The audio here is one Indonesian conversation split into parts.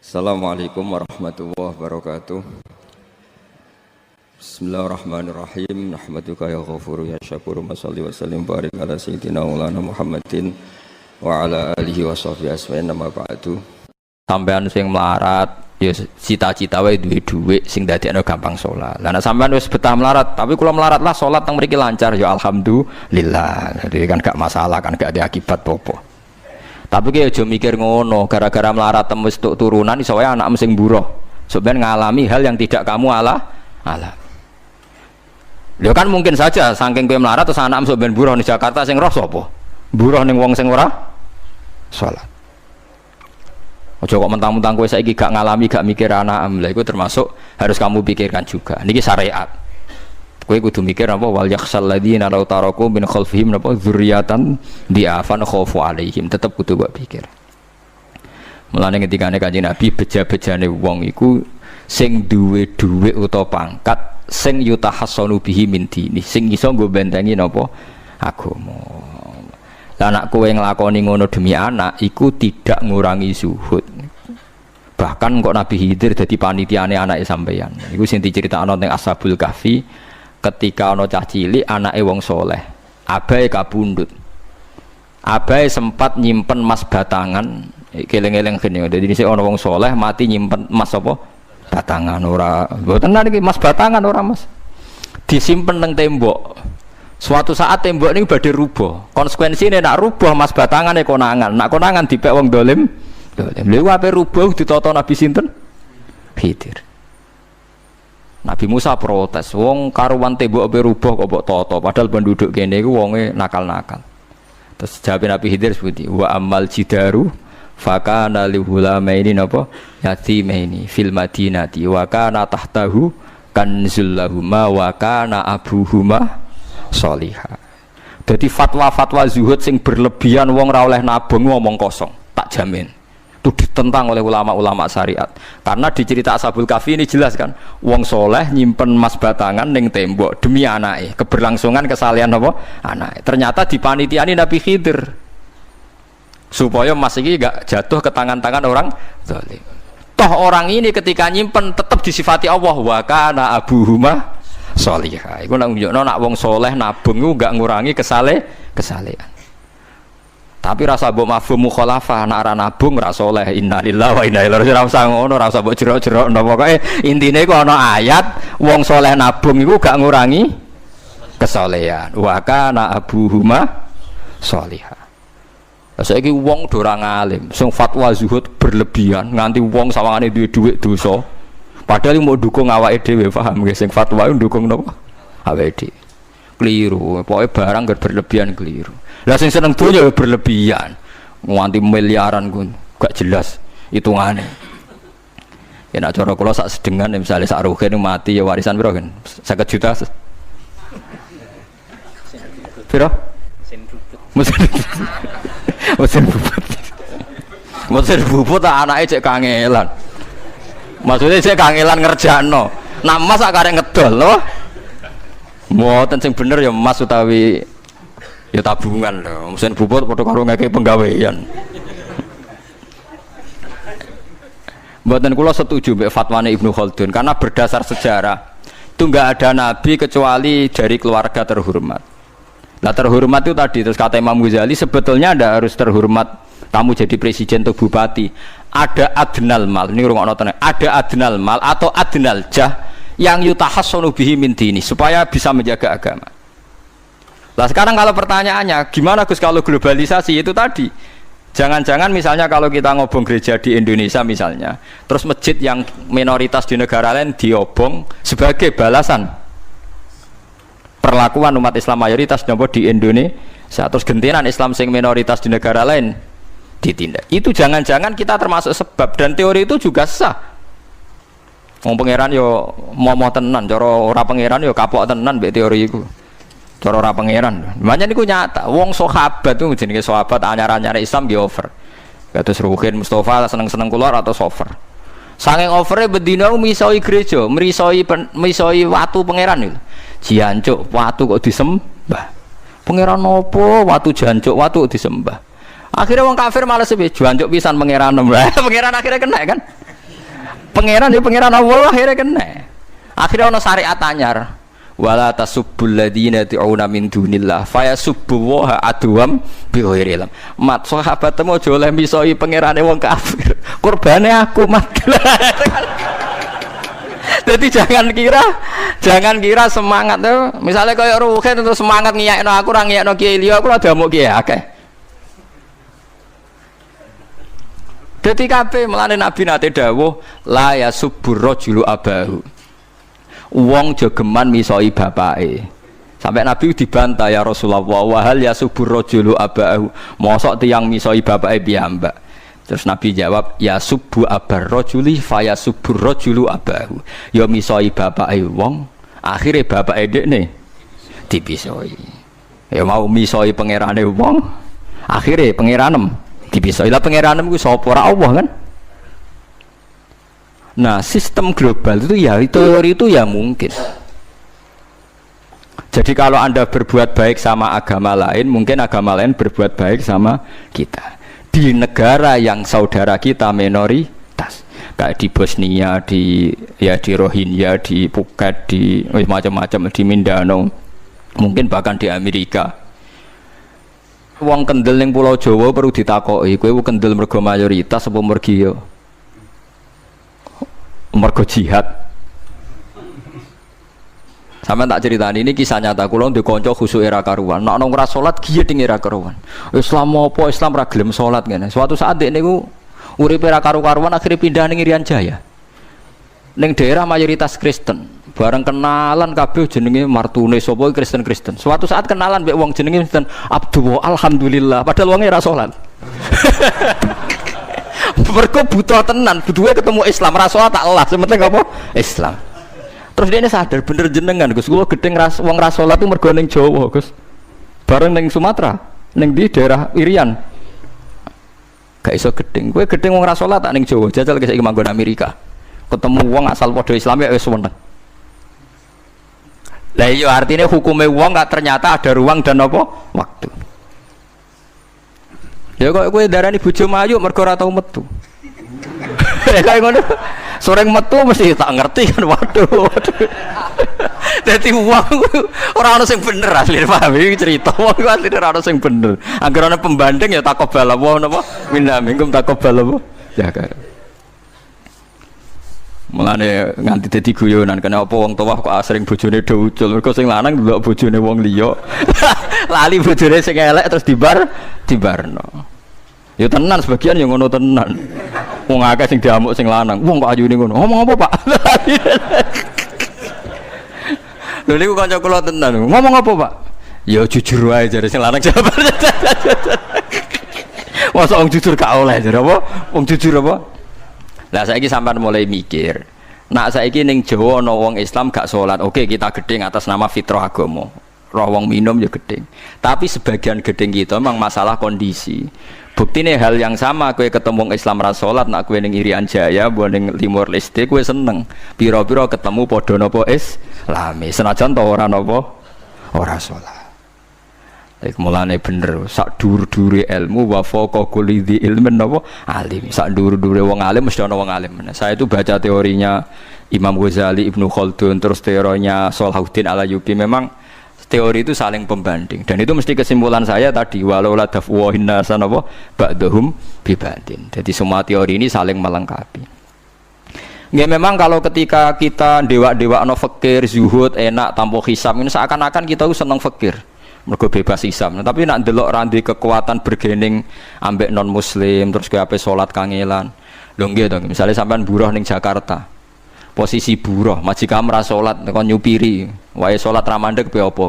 Assalamualaikum warahmatullahi wabarakatuh. Bismillahirrahmanirrahim. Nahmaduka ya ghafuru ya syakuru. Mashalli wa sallim barik ala sayyidina maulana Muhammadin wa ala alihi wa sahbihi asma'in nama ba'du. Sampean sing melarat ya cita-cita wae duwe dhuwit sing dadekno gampang salat. Lah nek sampean wis betah melarat, tapi kula melarat lah salat teng mriki lancar ya alhamdulillah. Jadi kan gak masalah, kan gak ada akibat apa-apa. Tapi ki aja mikir ngono, gara-gara melarat wis tuk turunan iso wae anak sing buruh. Sampeyan ngalami hal yang tidak kamu alami. Lho kan mungkin saja saking kowe melarat terus anak sampeyan buruh di Jakarta sing roh sapa? Buruh ning wong sing ora salat. Aja kok mentang-mentang kowe saiki gak ngalami, gak mikir anak lha iku termasuk harus kamu pikirkan juga. Niki syariat. Kowe kudu mikir apa wal yakhsal ladzina law taraku min khalfihim napa dzurriatan diafan khaufu alaihim, tetep kudu mbok pikir. Mulane ketikane Kanjeng Nabi beja-bejane wong iku sing duwe dhuwit utawa pangkat sing yutahassanu bihi min dini, sing iso nggo bentengi napa agama. Lah anak kowe nglakoni ngono demi anak iku tidak ngurangi zuhud. Bahkan kok Nabi Khidir dadi panitiane anake sampeyan. Iku sing diceritakno teng Ashabul Kahfi. Ketika ana cah cilik anake wong soleh, abahe kabundut. Abahe sempat nyimpen emas batangan, keleng-eleng kene. Dadi dhisik ana wong soleh mati nyimpen emas apa? Batangan ora. Mboten niki emas batangan ora, Mas. Disimpen nang tembok. Suatu saat tembok niku badhe rubuh. Konsekuensine nek rubuh emas batangane konangan. Nek konangan dipek wong dolim. Lha ape rubuh ditata Nabi sinten? Khidir. Nabi Musa protes, wong karuan tembok ape rubuh kok mbok tata, padahal penduduk kene iku wonge nakal-nakal. Terus jawab Nabi Khidir seperti wa amal jidaru fakana li hulamaini napa yatimaini fil madinati wa kana tahtahu kanzul lahuma wa kana abuhuma sholihah. Dadi fatwa-fatwa zuhud sing berlebihan wong ora oleh nabung ngomong kosong, tak jamin. Itu ditentang oleh ulama-ulama syariat. Karena di cerita Ashabul Kahfi ini jelas kan, wong soleh nyimpen emas batangan ning tembok demi anake, keberlangsungan kesalehan apa? Anake. Ternyata dipanitiani Nabi Khidir. Supaya emas iki gak jatuh ke tangan-tangan orang zalim. Toh orang ini ketika nyimpen tetap disifati Allah wa kana abuhuma sholihah. Iku nak nunjukno nak wong soleh nabung iku gak ngurangi kesalehan. Tapi rasa mbok mafhum mukhalafah nek ora nabung ora saleh. Innalillahi wa inna ilaihi raji'un. Ora usah ngono, ora usah mbok jero-jero napa pokoke intine iku ana ayat wong saleh nabung iku gak ngurangi kesalehan. Wa kana abuhuma sholihah. Saiki wong do ora ngalim, sing fatwa zuhud berlebihan nganti wong sawangane duwe dhuwit dosa. Padahal mau dukung awake dhewe, paham nggih sing fatwa ndukung napa? Awake dhewe. Keliru, pokoke barang berlebihan keliru. Lah sing seneng donya berlebihan. Nganti miliaran ku gak jelas hitungane. Ya nek cara kula sak sedengan misalnya sak rugen mati ya warisan piro kan? 50 juta. Piro? Mesin bubut. Mesin bubut anake cek kangelan. Maksudnya cek kangelan ngerjakno. Nah Mas sak karek ngedol lho. Mboten sing bener ya emas utawi ya tabungan lho. Mesin bubut padha karo ngeke penggawean. Mboten kula setuju mbek fatwane Ibnu Khaldun karena berdasar sejarah itu enggak ada nabi kecuali dari keluarga terhormat. Nah terhormat itu tadi terus kata Imam Ghazali sebetulnya ada harus terhormat kamu jadi presiden atau bupati. Ada adnal mal, ini rungokno tenan. Ada adnal mal atau adnal jah yang yutahassanu bihi min dini supaya bisa menjaga agama. Lah sekarang kalau pertanyaannya gimana Gus kalau globalisasi itu tadi jangan-jangan misalnya kalau kita ngobong gereja di Indonesia misalnya terus masjid yang minoritas di negara lain diobong sebagai balasan perlakuan umat Islam mayoritas di Indonesia terus gentenan Islam sing minoritas di negara lain ditindak. Itu jangan-jangan kita termasuk sebab dan teori itu juga sah. Wong pangeran yo momo tenan, cara ora pangeran yo kapok tenan mbek teori iku. Cara ora pangeran. Makanya niku nyata, wong sahabat itu jenenge sahabat anyar-anyar Islam nggih over. Kados Ruhin Mustafa seneng-seneng kula atau over. Saking overe bendina misoi gereja, misoi watu pangeran niku. Jancuk watu kok disembah. Pangeran nopo watu jancuk watu kok disembah. Akhirnya wong kafir malah sepi jancuk pisan pangeran. Pangeran akhirnya kena kan. Pangeran ya pangeran Allah akhirnya kena. Akhirnya ana syariat anyar. Wala tasubbul ladzina tu'una min dunillah fayasubbu wa adwam bi ghairi ilm. Mat sahabat temu aja oleh misoi pangerane wong kafir. Kurbane aku mat. Jadi jangan kira semangat tuh. Misalnya kayak Ruhin terus semangat ngiyakno aku ora ngiyakno Kiai liya aku ora damuk kiai akeh. Dadi kabeh melane Nabi nate dawuh la yasubbur rajulu abahu. Wong jogeman misoi bapake. Sampai Nabi dibantah ya Rasulullah wa hal yasubbur rajulu abahu. Mosok tiyang misoi bapake piyambak. Terus Nabi jawab ya subbu abar rajuli faya subbur rajulu abahu. Ya misoi bapake wong, akhire bapake dekne dipisoi. Ya mau misoi pangerane wong, akhire pangeranem dipisoi. Lah pangeranem ku sapa ora Allah kan? Nah, sistem global itu ya teori itu ya mungkin. Jadi kalau Anda berbuat baik sama agama lain, mungkin agama lain berbuat baik sama kita. Di negara yang saudara kita minoritas, kayak di Bosnia, di Rohingya, di Phuket, di macam-macam, di Mindanao, mungkin bahkan di Amerika. Wong kendel ning Pulau Jawa perlu ditakoki, kowe kendel mergo mayoritas apa mergo jihad? Sampeyan tak ceritani ini kisah nyata kula ndek kanca khusuk era karuan. Nek ana ora salat giye ding era karuan. Islam apa Islam ra gelem salat ngene. Suatu saat dek niku uripe ra karu-karuan akhire pindah ning Irian Jaya. Ning daerah mayoritas Kristen. Bareng kenalan kabeh jenenge martune sapa Kristen-Kristen. Suatu saat kenalan mbek wong jenenge sinten Abdullah alhamdulillah padahal wonge ra salat. Mergo buta tenan, butuhe ketemu Islam ra salat tak elah, sementing apa? Islam. Terus dia ini sadar bener jenengan Gus, gua gedeng wong rasolat itu mergo ning Jawa Gus, bareng ning Sumatera, ning di daerah Irian, gak iso gedeng. Gue gedeng wong rasolat tak ning Jawa, jajal ke saiki manggon Amerika, ketemu wong asal podo Islam ya wis seneng. Lah iya artinya hukumnya wong gak ternyata ada ruang dan apa waktu. Ya kok gue darani bojo mayu mergo ora tau metu. Kayak ngono. Soreng metu mesti tak ngerti kan waduh. Dadi wong ora ono sing bener asli paham iki cerita wong asli ora ono sing bener. Angger ana pembanding ya takobal apa napa minna minkum takobal apa ya kan. Mulane nganti dadi guyonan kena apa wong tuwa kok asring bojone do ucul mergo sing lanang ndelok bojone wong liya. Lali bojone sing elek terus dibarno. Ya tenan sebagian yang ngono tenan. Wong akeh sing diamuk sing lanang. Wong kok ayune ngono. Ngomong apa, Pak? Lho niku kanca kula tenan. Ngomong apa, Pak? Ya jujur wae jare sing lanang jawab. Masa wong jujur gak oleh jare apa? Wong jujur apa? Lah saiki sampean mulai mikir. Nak saiki ning Jawa ana wong Islam gak salat. Oke, kita gedeng atas nama fitrah agama. Roh wong minum ya gedeng. Tapi sebagian gedeng kita memang masalah kondisi. Buktine hal yang sama, kue ketemu Islam ra salat, nak kue ning Irian Jaya, mbok ning Timor Leste kue seneng. Pira-pira ketemu padha napa Islami, senajan to ora napa ora salat. Iku mulane bener, sak dur-dure ilmu wa faqa kulli dzi ilmin napa alim. Sak dur-dure wong alim mesti ana wong alim. Saya itu baca teorinya Imam Ghazali, Ibnu Khaldun, terus teorinya Salahuddin Al-Ayyubi, memang teori itu saling pembanding dan itu mesti kesimpulan saya tadi walau la dafwa hinnasan apa ba'dhum bibadin. Jadi semua teori ini saling melengkapi. Ya memang kalau ketika kita dewa-dewa no fakir, zuhud, enak, tanpa hisab ini seakan-akan kita seneng fakir mergo bebas hisab. Nah, tapi nak ndelok randi kekuatan bergening ambek non muslim terus ke ape salat kangelan. Lho nggih to, misalnya sampean buruh ning Jakarta. Posisi buruh, majikan ra salat kon nyupiri, wae salat ra mandeg piye apa.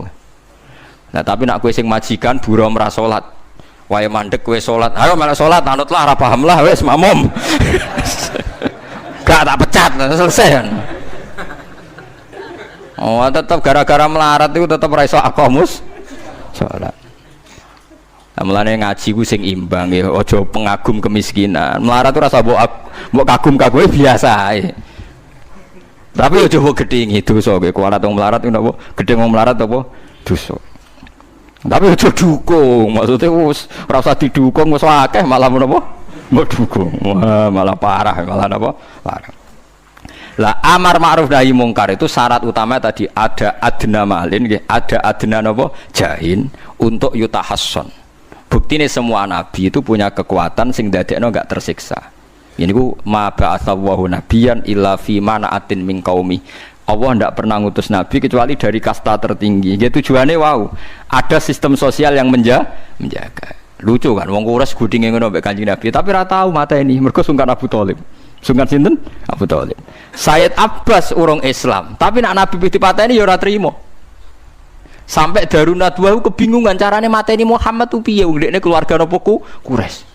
Nah, tapi nak kowe sing majikan buruh ra salat, wae mandeg kowe salat. Ayo malah salat, anutlah ra paham lah wis makmum. Gak tak pecat, selesai kan. Oh, tetap gara-gara melarat itu tetap ra iso aqamus salat. Mulane ngaji ku sing imbang ya, aja pengagum kemiskinan. Melarat itu rasa mbok kagum-kagume biasa ae. Tapi aja mbok gedhingi dosa kowe kuwalat wong melarat ku napa? Gedhe wong melarat apa? Dosa. Tapi aja dukung, maksudnya wis ora usah didukung wis akeh malah menapa? Mbok dukung. Wah, malah parah, malah napa? Parah. Lah amar ma'ruf nahi mungkar itu syarat utama tadi ada adna malin, ada adna napa jahin untuk yutahasson. Buktine semua nabi itu punya kekuatan sing dadekno enggak tersiksa. Ini ku ma ba'atsallahu nabiyan illa fi mana'atin min qaumi. Allah tidak pernah ngutus nabi kecuali dari kasta tertinggi. Jadi tujuannya wow, ada sistem sosial yang menjaga. Lucu kan, wong kuras gudinge ngono mbek Kanjeng Nabi, tapi ora tau mata ini. Mergo sungkan Abu Thalib. Sungkan sinten? Abu Thalib. Sayyid Abbas urung Islam, tapi nak Nabi dipateni ya ora trimo. Sampai Darun Nadwa kebingungan carane mateni Muhammad tu piye wong dekne keluarga napa Quraisy.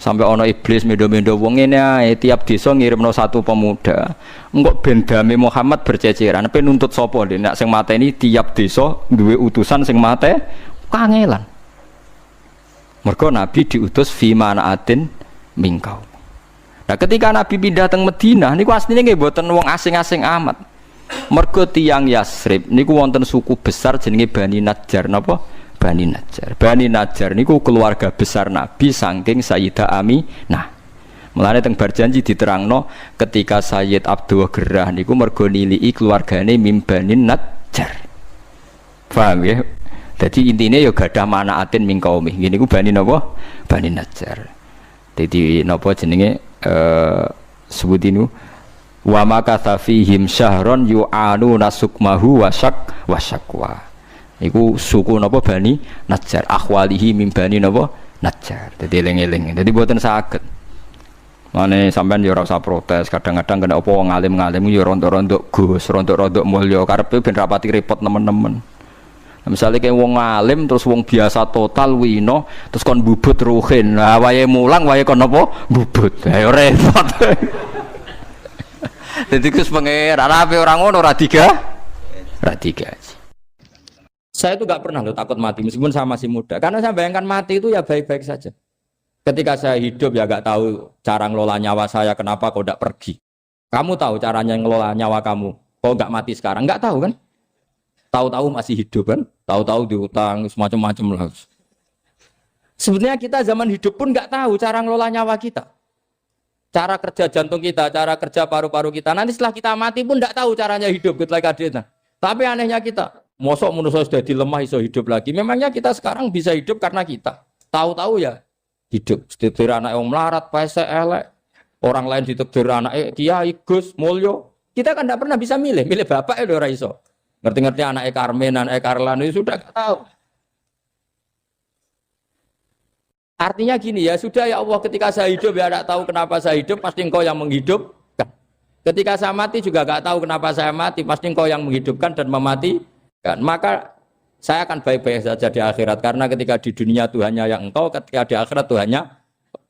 Sampai ana iblis mendo-mendo wong ngene ae tiap desa ngirimno satu pemuda. Engko ben dame Muhammad berceceran, pe nuntut sapa lho nek sing mateni tiap desa duwe utusan sing mate kangelan. Mergo Nabi diutus fi manaatin mingkau. Nah ketika Nabi pindah teng Madinah niku asline nggih mboten wong asing-asing amat. Mergo tiyang Yasrib niku wonten suku besar jenenge Bani Najjar napa? Bani Najjar. Bani Najjar niku keluarga besar Nabi saking Sayyidah Aminah. Mulane teng Barjanji diterangno ketika Sayyid Abdul Gerah niku mergo nilii keluargane mim Bani Najjar. Paham ya? Jadi intinya ya gadah manaatin min qaumi. Gini ku Bani napa? Bani Najjar. Jadi napa jenenge sebutinu wa makatha fihim syahron yu'anu nasukmahu wasakwa. Iku suku napa Bani Najjar. Akhwalihi min Bani napa? Najjar. Jadi eling-eling. Jadi mboten saged. Mane sampean ya ora usah protes. Kadang-kadang kena apa wong alim-alim ya rontok-rontok Gus, rontok-rontok mulya karepe ben rapati repot nemen-nemen. Misalnya kayak wong alim terus wong biasa total wino terus kon bubut ruhin, nah wae mulang wae kon apa bubut, ayo repot. Jadi kus pengeran apa orang ngono radiga. Saya itu nggak pernah loh takut mati meskipun saya masih muda, karena saya bayangkan mati itu ya baik-baik saja. Ketika saya hidup ya nggak tahu cara ngelola nyawa saya, kenapa kok nggak pergi? Kamu tahu caranya ngelola nyawa kamu, kok nggak mati sekarang? Nggak tahu kan? Tahu-tahu masih hidup kan, tahu-tahu diutang semacam-macam lah. Sebenarnya kita zaman hidup pun nggak tahu cara ngelola nyawa kita, cara kerja jantung kita, cara kerja paru-paru kita. Nanti setelah kita mati pun nggak tahu caranya hidup kita kadena. Tapi anehnya kita, mosok manusia sudah dilemah iso hidup lagi. Memangnya kita sekarang bisa hidup karena kita tahu-tahu ya hidup. Ditekdir anak yang melarat, pese elek, orang lain ditekdir anak Kiai Gus Mulyo. Kita kan tidak pernah bisa milih bapak ya ora iso. Ngerti-ngerti anak Karmen, anak Karlan itu sudah gak tahu. Artinya gini ya, sudah ya Allah ketika saya hidup ya tidak tahu kenapa saya hidup, pasti engkau yang menghidupkan. Ketika saya mati juga gak tahu kenapa saya mati, pasti engkau yang menghidupkan dan mematikan. Maka saya akan baik-baik saja di akhirat, karena ketika di dunia Tuhannya yang engkau, ketika di akhirat Tuhannya,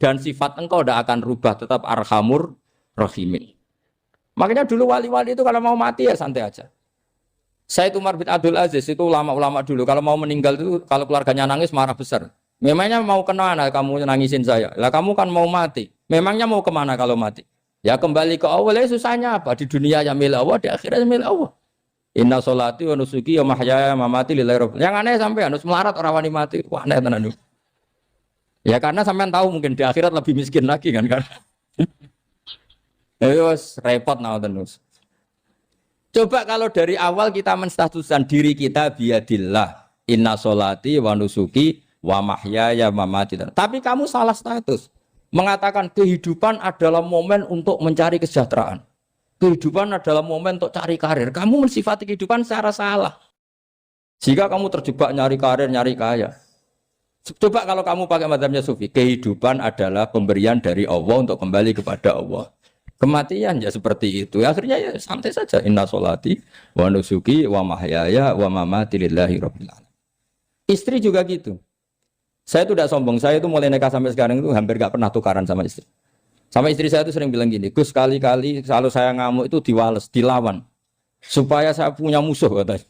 dan sifat engkau tidak akan rubah, tetap arhamur rahimin. Makanya dulu wali-wali itu kalau mau mati ya santai aja. Said Umar bin Abdul Aziz itu ulama-ulama dulu kalau mau meninggal itu kalau keluarganya nangis marah besar. Memangnya mau kemana kamu nangisin saya? Lah kamu kan mau mati. Memangnya mau kemana kalau mati? Ya kembali ke Allah. Susahnya apa? Di dunia ya milik Allah, di akhirat milik Allah. Inna sholati wa nusuki wa mahyaya wa mamati lillahi rabbil. Yang aneh sampai harus melarat orang wani mati. Wah aneh tenan. Ya karena sampean tahu mungkin di akhirat lebih miskin lagi kan. Wes repot naudens. Coba kalau dari awal kita menstatuskan diri kita biadillah, inna sholati wa nusuki wa mahyaya wa mamati. Tapi kamu salah status. Mengatakan kehidupan adalah momen untuk mencari kesejahteraan. Kehidupan adalah momen untuk cari karir. Kamu mensifati kehidupan secara salah. Jika kamu terjebak nyari karir, nyari kaya. Coba kalau kamu pakai mazhabnya Sufi, kehidupan adalah pemberian dari Allah untuk kembali kepada Allah. Kematian ya seperti itu. Akhirnya ya santai saja. Inna sholati wa nusuki wa mahyaya wa mamati lillahi rabbil alamin. Istri juga gitu. Saya itu tidak sombong. Saya itu mulai nikah sampai sekarang itu hampir gak pernah tukaran sama istri. Sama istri saya itu sering bilang gini, Gus kali-kali kalau saya ngamuk itu diwales, dilawan. Supaya saya punya musuh katanya.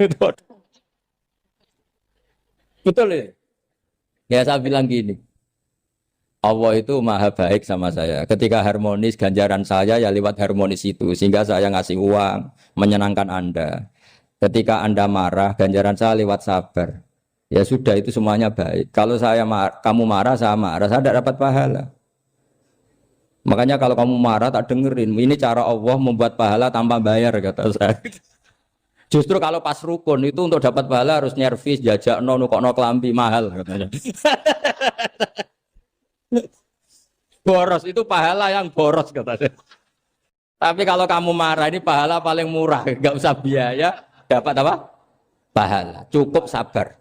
Betul ya? Ya saya bilang gini. Allah itu maha baik sama saya. Ketika harmonis, ganjaran saya ya lewat harmonis itu. Sehingga saya ngasih uang, menyenangkan Anda. Ketika Anda marah, ganjaran saya lewat sabar. Ya sudah, itu semuanya baik. Kalau kamu marah, saya tidak dapat pahala. Makanya kalau kamu marah tak dengerin. Ini cara Allah membuat pahala tanpa bayar kata saya. Justru kalau pas rukun itu untuk dapat pahala harus nyervis, jajak nukokno kelambi mahal katanya. Boros itu pahala yang boros katanya. Tapi kalau kamu marah ini pahala paling murah, nggak usah biaya, dapat apa? Pahala. Cukup sabar.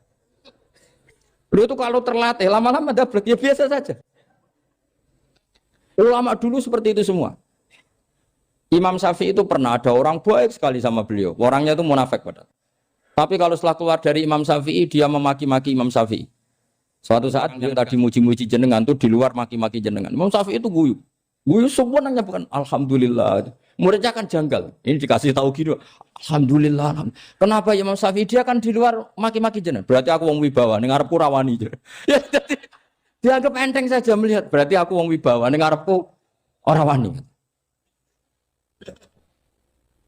Lu itu kalau terlatih lama-lama dapat ya biasa saja. Ulama dulu seperti itu semua. Imam Syafi'i itu pernah ada orang baik sekali sama beliau. Orangnya itu munafik padahal. Tapi kalau setelah keluar dari Imam Syafi'i dia memaki-maki Imam Syafi'i. Suatu saat beliau tadi muji-muji jenengan tuh di luar maki-maki jenengan. Imam Syafi'i itu guyu. Guyu semua nanya bukan alhamdulillah. Muridnya kan janggal. Ini dikasih tahu gitu. Alhamdulillah. Kenapa Imam Syafi'i dia kan di luar maki-maki jenengan? Berarti aku wong wibawa ning ngarepku rawani. Ya jadi dianggap enteng saja melihat. Berarti aku wong wibawa ning ngarepku ora wani.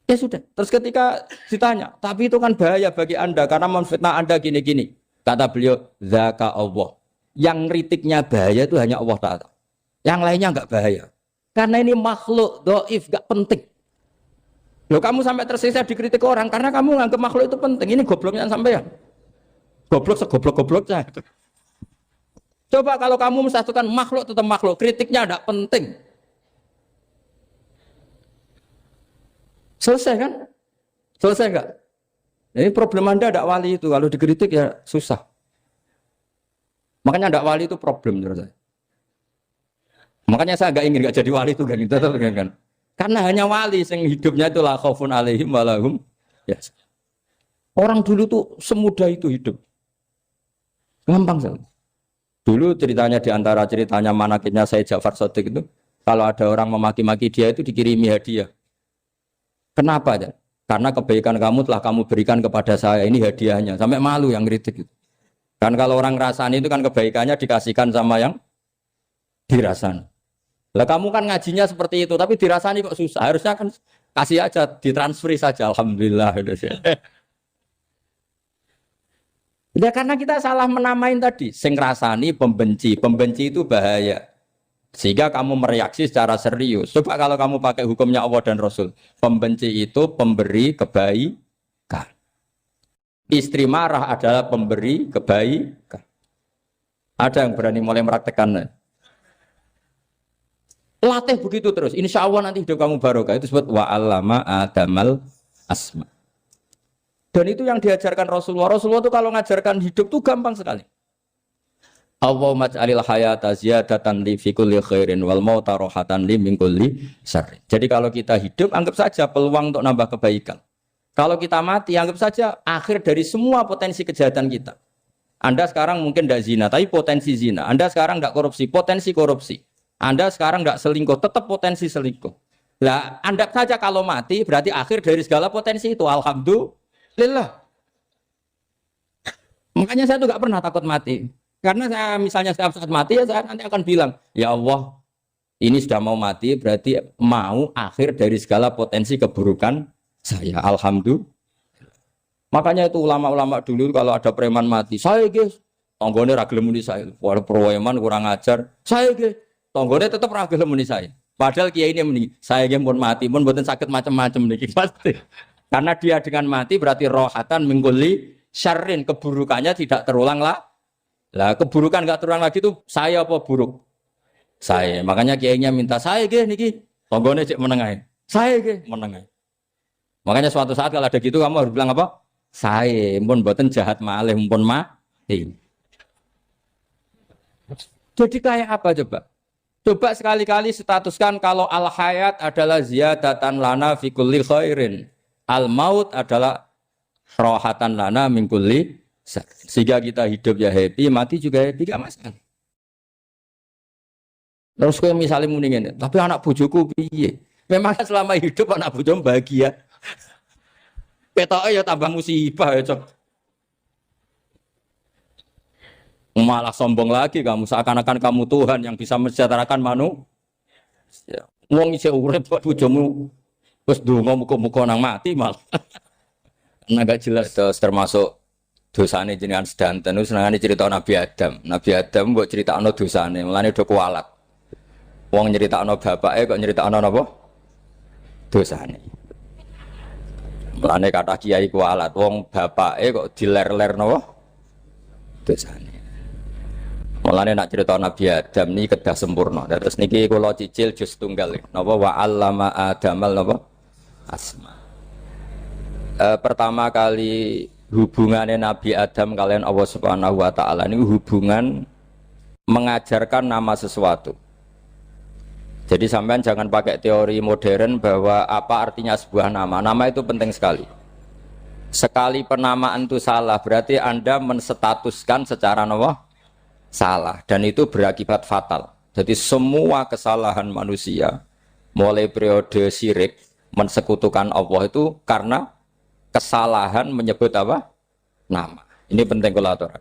Ya sudah. Terus ketika ditanya, tapi itu kan bahaya bagi Anda karena memfitnah Anda gini-gini. Kata beliau, zaka Allah. Yang kritiknya bahaya itu hanya Allah Ta'ala. Yang lainnya enggak bahaya. Karena ini makhluk dhaif, enggak penting. Loh kamu sampai tersisa dikritik orang karena kamu nganggap makhluk itu penting. Ini gobloknya sampean. Goblok segoblok-gobloknya. Coba kalau kamu mensatukan makhluk tetap makhluk, kritiknya enggak penting. Selesai kan? Selesai enggak? Ini problem Anda ada wali itu, kalau dikritik ya susah. Makanya ada wali itu problem menurut saya. Makanya saya enggak ingin enggak jadi wali itu kan. Karena hanya wali yang hidupnya itu la khaufun alaihim wa lahum ya. Orang dulu tuh semudah itu hidup. Gampang sekali. Dulu ceritanya di antara ceritanya manakibnya Sayyid Ja'far Shadiq itu, kalau ada orang memaki-maki dia itu dikirimi hadiah. Kenapa ya? Karena kebaikan kamu telah kamu berikan kepada saya, ini hadiahnya. Sampai malu yang kritik itu. Kan kalau orang rasani itu kan kebaikannya dikasihkan sama yang dirasani. Lah kamu kan ngajinya seperti itu, tapi dirasani kok susah. Harusnya kan kasih aja, ditransferi saja. Alhamdulillah. Ya karena kita salah menamain tadi. Sing rasani pembenci. Pembenci itu bahaya. Sehingga kamu mereaksi secara serius. Coba kalau kamu pakai hukumnya Allah dan Rasul. Pembenci itu pemberi kebaikan. Istri marah adalah pemberi kebaikan. Ada yang berani mulai meraktekannya. Latih begitu terus. Insya Allah nanti hidup kamu barokah. Itu disebut wa'allama adamal asma. Dan itu yang diajarkan Rasulullah. Rasulullah itu kalau ngajarkan hidup itu gampang sekali. Allahumma ja'alil hayata ziyadatan li fi kulli khairin wal mauta rohatan li min kulli syarrin. Jadi kalau kita hidup anggap saja peluang untuk nambah kebaikan. Kalau kita mati anggap saja akhir dari semua potensi kejahatan kita. Anda sekarang mungkin tidak zina tapi potensi zina. Anda sekarang tidak korupsi, potensi korupsi. Anda sekarang tidak selingkuh, tetap potensi selingkuh. Lah, anggap saja kalau mati berarti akhir dari segala potensi itu. Alhamdulillah. Makanya saya tuh nggak pernah takut mati. Karena saya misalnya setiap saat mati ya saya nanti akan bilang, ya Allah ini sudah mau mati berarti mau akhir dari segala potensi keburukan saya. Alhamdulillah. Makanya itu ulama-ulama dulu kalau ada preman mati, saya guys, tonggone ra gelem muni saya. Walau preman kurang ajar, saya guys, tonggone tetap ra gelem muni saya. Padahal kiai ini muni, saya guys pun mati pun mboten sakit macam-macam niki pasti. Karena dia dengan mati berarti rohatan mengkuli syarrin, keburukannya tidak terulang lah. Lah keburukan enggak terulang lagi itu saya apa buruk? Saya. Makanya kiainya minta saya nggih niki tonggone cek menengae. Saya nggih menengae. Makanya suatu saat kalau ada gitu kamu harus bilang apa? Saya pun mboten jahat malih pun mati. Jadi kayak apa coba? Coba sekali-kali statuskan kalau al hayat adalah ziyadatan lana fi kulli khairin. Al maut adalah rohatan lana min kulli. Sehingga kita hidup ya happy, mati juga happy, gak masalah. Terus kalau misalnya mendingin, tapi anak bojoku piye? Memang selama hidup anak bojomu bahagia. Petoke ya tambah musibah ya, Cok. Malah sombong lagi kamu, seakan-akan kamu Tuhan yang bisa mensejahterakan manusia. Wong isih urip kok bojomu wis ndonga muga-muga nang mati malah. Karena gak jelas termasuk dosane jenengan sedanten senengane cerita Nabi Adam. Nabi Adam mbok critakno dosane, mulane do kualat. Wong nyeritakno bapake kok nyeritakno napa? Dosane. Mulane kata kiai kualat wong bapake kok diler-ler napa? Dosane. Mulane nak cerita Nabi Adam ini kedah sempurna. Terus niki kula cicil juz tunggal napa wa 'allama Adamal napa? Asma. Pertama kali hubungannya Nabi Adam kalian Allah Subhanahu wa taala ini hubungan mengajarkan nama sesuatu. Jadi sampean jangan pakai teori modern bahwa apa artinya sebuah nama. Nama itu penting sekali. Sekali penamaan itu salah berarti Anda menstatuskan secara nama salah dan itu berakibat fatal. Jadi semua kesalahan manusia mulai periode syirik mensekutukan Allah itu karena kesalahan menyebut apa? Nama. Ini penting kalau aturan.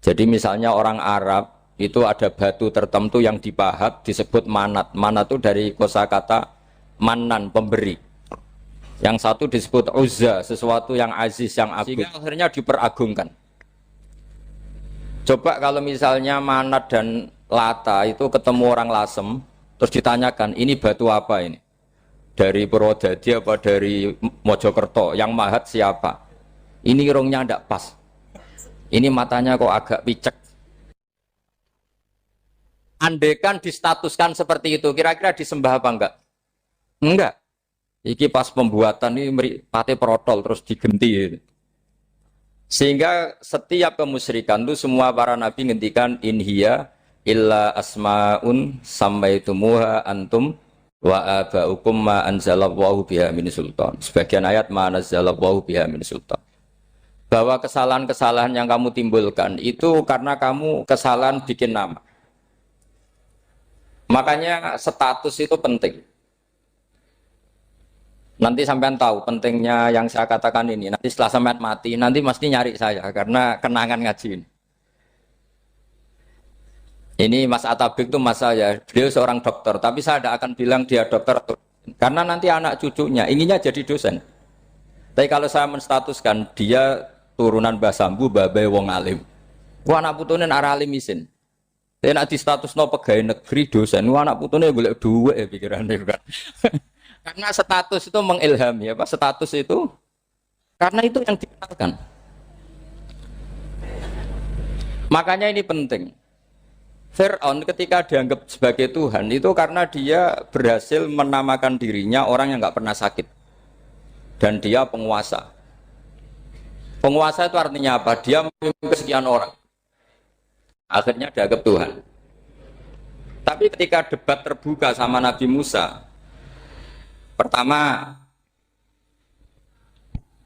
Jadi misalnya orang Arab itu ada batu tertentu yang dipahat disebut manat. Manat itu dari kosakata manan, pemberi. Yang satu disebut uzza, sesuatu yang aziz, yang agung. Sehingga akhirnya diperagungkan. Coba kalau misalnya manat dan lata itu ketemu orang Lasem, terus ditanyakan, ini batu apa ini? Dari Purwodadi apa dari Mojokerto? Yang mahat siapa? Ini irungnya tidak pas. Ini matanya kok agak picek. Andekan distatuskan seperti itu, kira-kira disembah apa enggak? Enggak. Iki pas pembuatan ini pate protol terus digenti. Sehingga setiap kemusyrikan itu semua para nabi ngendikan inhiya illa asmaun sammaitumuha antum wa abaukum ma anzalallahu biha min sultan. Sebagian ayat ma anzalallahu biha min sultan. Bahwa kesalahan-kesalahan yang kamu timbulkan itu karena kamu kesalahan bikin nama. Makanya status itu penting. Nanti sampean tahu pentingnya yang saya katakan ini. Nanti setelah sampean mati, nanti mesti nyari saya karena kenangan ngaji ini. Ini Mas Atabik itu mas saya, beliau seorang dokter, tapi saya tidak akan bilang dia dokter karena nanti anak cucunya inginnya jadi dosen. Tapi kalau saya menstatuskan dia turunan Mbah Sambu, babai wong alim. Wah anak putune arah alim isin. Tapi nak di status no pegawai negeri dosen, wah anak putune boleh duwe pikirannya kan. Karena status itu mengilhami apa? Status itu karena itu yang dikenalkan. Makanya ini penting. Fir'aun ketika dianggap sebagai Tuhan itu karena dia berhasil menamakan dirinya orang yang nggak pernah sakit dan dia penguasa. Penguasa itu artinya apa? Dia memimpin sekian orang. Akhirnya dianggap Tuhan. Tapi ketika debat terbuka sama Nabi Musa, pertama,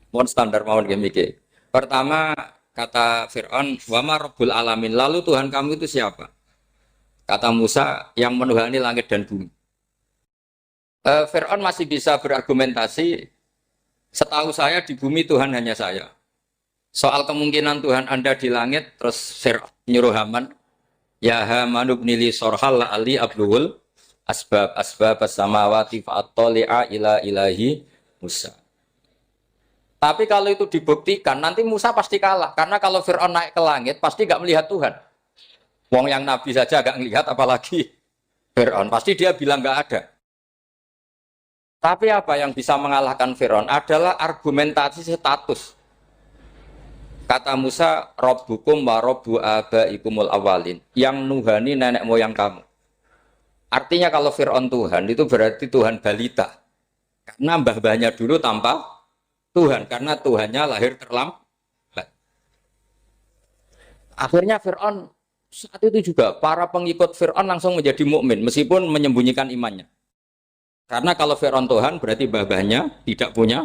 mohon standar mohon gemike. Pertama kata Fir'aun, wama Rabbul Alamin. Lalu Tuhan kamu itu siapa? Kata Musa, yang menuhani langit dan bumi. Fir'aun masih bisa berargumentasi. Setahu saya di bumi Tuhan hanya saya. Soal kemungkinan Tuhan Anda di langit, terus Fir'aun nyuruh Haman, ya Haman ibnili sorhal ali abluhul asbab as-samawati fa'attali'a ila ilahi Musa. Tapi kalau itu dibuktikan, nanti Musa pasti kalah. Karena kalau Fir'aun naik ke langit, pasti gak melihat Tuhan. Wong yang Nabi saja gak melihat, apalagi Fir'aun. Pasti dia bilang gak ada. Tapi apa yang bisa mengalahkan Fir'aun adalah argumentasi status. Kata Musa, Rabbukum wa Rabbu abaikumul awalin. Yang nuhani nenek moyang kamu. Artinya kalau Fir'aun Tuhan, itu berarti Tuhan balita. Karena mbah-mbahnya dulu tanpa Tuhan. Karena Tuhannya lahir terlambat. Akhirnya Fir'aun, saat itu juga para pengikut Fir'aun langsung menjadi mukmin meskipun menyembunyikan imannya. Karena kalau Fir'aun Tuhan, berarti mbah-mbahnya tidak punya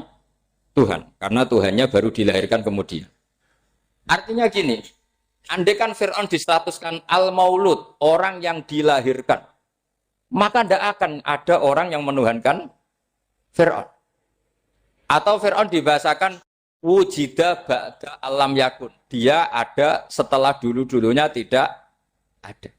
Tuhan. Karena Tuhannya baru dilahirkan kemudian. Artinya gini, andaikan Fir'aun distatuskan al-maulud, orang yang dilahirkan, maka tidak akan ada orang yang menuhankan Fir'aun. Atau Fir'aun dibahasakan wujida ba'da alam yakun. Dia ada setelah dulu-dulunya tidak ada.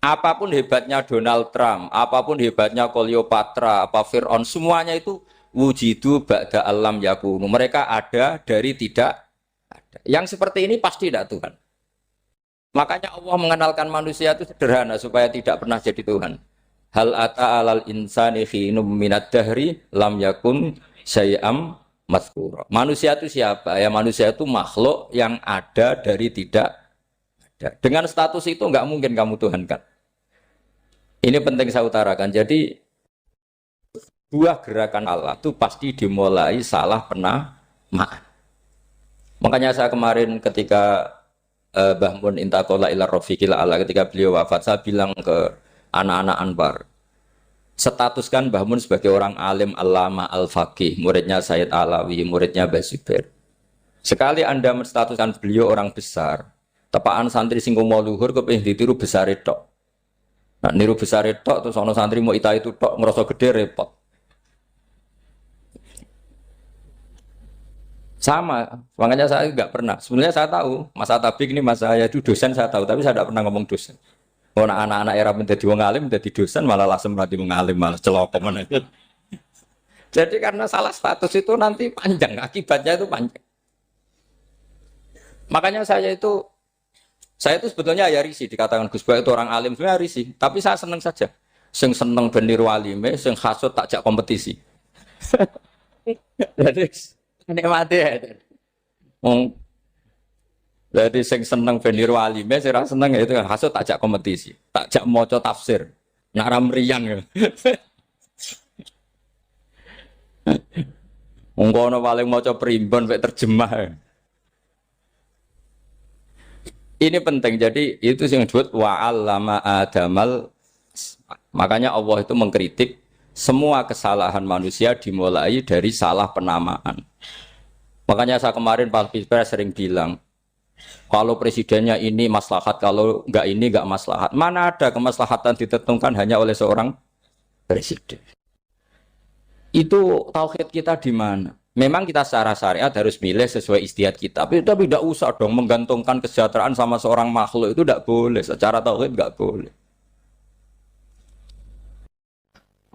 Apapun hebatnya Donald Trump, apapun hebatnya Cleopatra, apa Fir'aun, semuanya itu wujidu ba'da alam yakun. Mereka ada dari tidak ada. Yang seperti ini pasti tidak Tuhan. Makanya Allah mengenalkan manusia itu sederhana supaya tidak pernah jadi Tuhan. Hal ata alal insani khinum minad dahri lam yakun syai'am mazkura. Manusia itu siapa? Ya manusia itu makhluk yang ada dari tidak ada. Dengan status itu enggak mungkin kamu tuhankan. Ini penting saya utarakan. Jadi buah gerakan Allah itu pasti dimulai salah penamaan. Makanya saya kemarin ketika Mbah Mun intaqala ila rafiqil a'la, ketika beliau wafat, saya bilang ke anak-anak Anwar, statuskan Mbah Mun sebagai orang alim allama al-faqih, muridnya Sayyid Alawi, muridnya Mbah Zubair. Sekali Anda menstatuskan beliau orang besar, tepaan santri sing mau luhur kepengin ditiru besar tok. Nah, niru besar tok terus ana santri mau ita itu tok ngerasa gede repot. Sama, makanya saya nggak pernah. Sebenarnya saya tahu, Mas Atabik ini mas saya itu dosen saya tahu, tapi saya tidak pernah ngomong dosen. Oh, anak-anak era menjadi wong alim, menjadi dosen malah langsung berarti mengalim, malah celoko mana. Jadi karena salah status itu nanti panjang, akibatnya itu panjang. Makanya saya itu sebetulnya ya risih dikatakan Gus Bak itu orang alim, sebenarnya risih. Tapi saya senang saja. Sing seneng ben niru alime, sing hasud takjak kompetisi. Jadi nikmati ya. Jadi sing seneng ben niru alime, sing ra seneng ya itu hasud takjak kompetisi, takjak maca tafsir. Nak ra mriyang. Wong kono paling maca primbon mek terjemah. Ini penting, jadi itu yang disebut wa'allama adamal. Makanya Allah itu mengkritik semua kesalahan manusia dimulai dari salah penamaan. Makanya saya kemarin Pak Pilpres sering bilang, kalau presidennya ini maslahat, kalau enggak ini enggak maslahat. Mana ada kemaslahatan ditentukan hanya oleh seorang presiden. Itu tauhid kita di mana? Memang kita secara syariat harus milih sesuai istiadat kita. Tapi tidak usah dong menggantungkan kesejahteraan sama seorang makhluk, itu tidak boleh. Secara tauhid tidak boleh.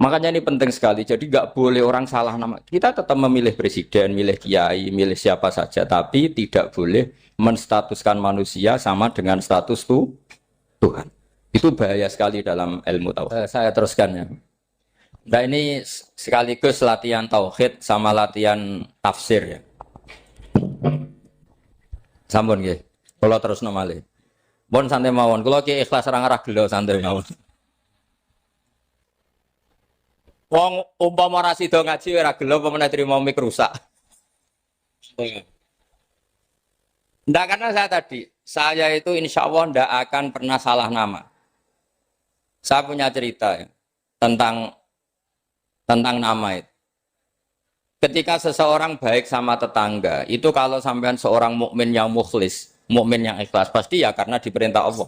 Makanya ini penting sekali. Jadi nggak boleh orang salah nama. Kita tetap memilih presiden, milih kiai, milih siapa saja. Tapi tidak boleh menstatuskan manusia sama dengan status Tuhan. Itu bahaya sekali dalam ilmu tauhid. Saya teruskan ya. Nah ini sekaligus latihan tauhid sama latihan tafsir ya. Sampun nggih. Kula terusno malih. Pun santai mawon. Kula ki ikhlas ora ngarah gelo santai mawon. Wong umpama ora sida ngaji ora gelo apa meneh trimo mik rusak. Ndak, karena saya itu insya Allah ndak akan pernah salah nama. Saya punya cerita ya, tentang nama itu. Ketika seseorang baik sama tetangga, itu kalau sampean seorang mukmin yang mukhlis, mukmin yang ikhlas, pasti ya karena diperintah Allah.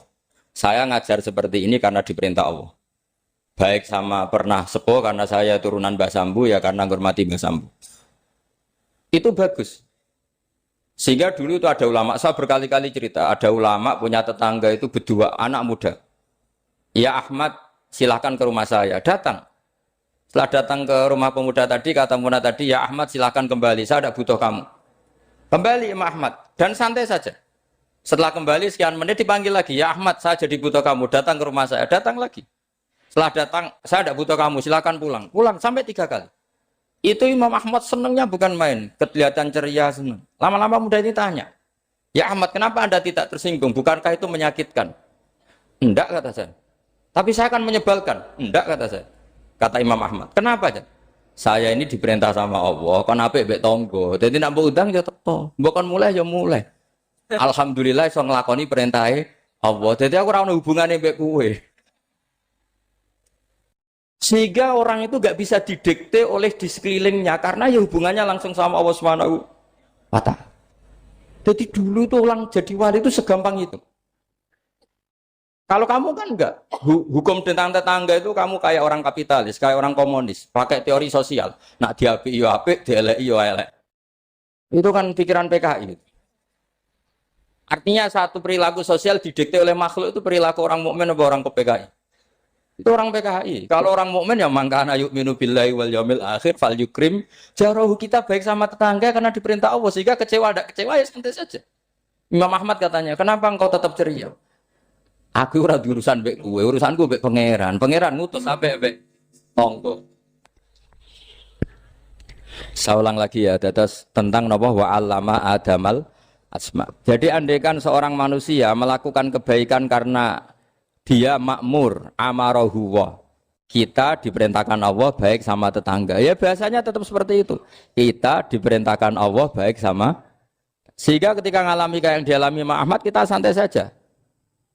Saya ngajar seperti ini karena diperintah Allah. Baik sama pernah sepuh karena saya turunan Mbah Sambu, ya karena menghormati Mbah Sambu. Itu bagus. Sehingga dulu itu ada ulama, saya berkali-kali cerita, ada ulama punya tetangga itu berdua anak muda. Ya Ahmad, silahkan ke rumah saya, datang. Setelah datang ke rumah pemuda tadi, kata pemuda tadi, ya Ahmad silahkan kembali, saya tidak butuh kamu. Kembali Imam Ahmad, dan santai saja. Setelah kembali sekian menit dipanggil lagi, ya Ahmad saya jadi butuh kamu, datang ke rumah saya, datang lagi. Setelah datang, saya tidak butuh kamu, silahkan pulang. Pulang sampai 3 kali. Itu Imam Ahmad senangnya bukan main, kelihatan ceria senang. Lama-lama muda ini tanya, ya Ahmad kenapa Anda tidak tersinggung, bukankah itu menyakitkan? Enggak kata saya. Tapi saya akan menyebalkan. Enggak kata saya. Kata Imam Ahmad, kenapa aja? Saya ini diperintah sama Allah, kan apik mbek tangga. Dadi nek mbok udang ya teko, mbok kon mulai ya mulai. Alhamdulillah iso nglakoni perintahe Allah. Dadi aku ora ono hubungane mbek kowe. Sehingga orang itu gak bisa didikte oleh di sekelilingnya karena ya hubungannya langsung sama Allah Subhanahu wa Ta'ala. Jadi dulu itu orang jadi wali itu segampang itu. Kalau kamu kan enggak, hukum tentang tetangga itu kamu kayak orang kapitalis, kayak orang komunis, pakai teori sosial. Nak diapik yo apik, dielek yo elek. Itu kan pikiran PKI. Artinya satu perilaku sosial didikte oleh makhluk itu perilaku orang mukmin atau orang PKI. Itu orang PKI. Kalau orang mukmin ya mangkana yu'minu billahi wal yaumil akhir fal yukrim jarahu, kita baik sama tetangga karena diperintah Allah, sehingga kecewa ada kecewa ya santai saja. Imam Ahmad katanya, kenapa engkau tetap ceria? Aku ora urusan mbek kowe, urusanku mbek pangeran. Pangeran ngutus sampe mbek tonggo. Saya ulang lagi ya, terus tentang napa wa 'allama adamal asma. Jadi andaikan seorang manusia melakukan kebaikan karena dia makmur, amarahu wa. Kita diperintahkan Allah baik sama tetangga. Ya biasanya tetap seperti itu. Kita diperintahkan Allah baik sama, sehingga ketika ngalami kayak yang dialami Ahmad kita santai saja.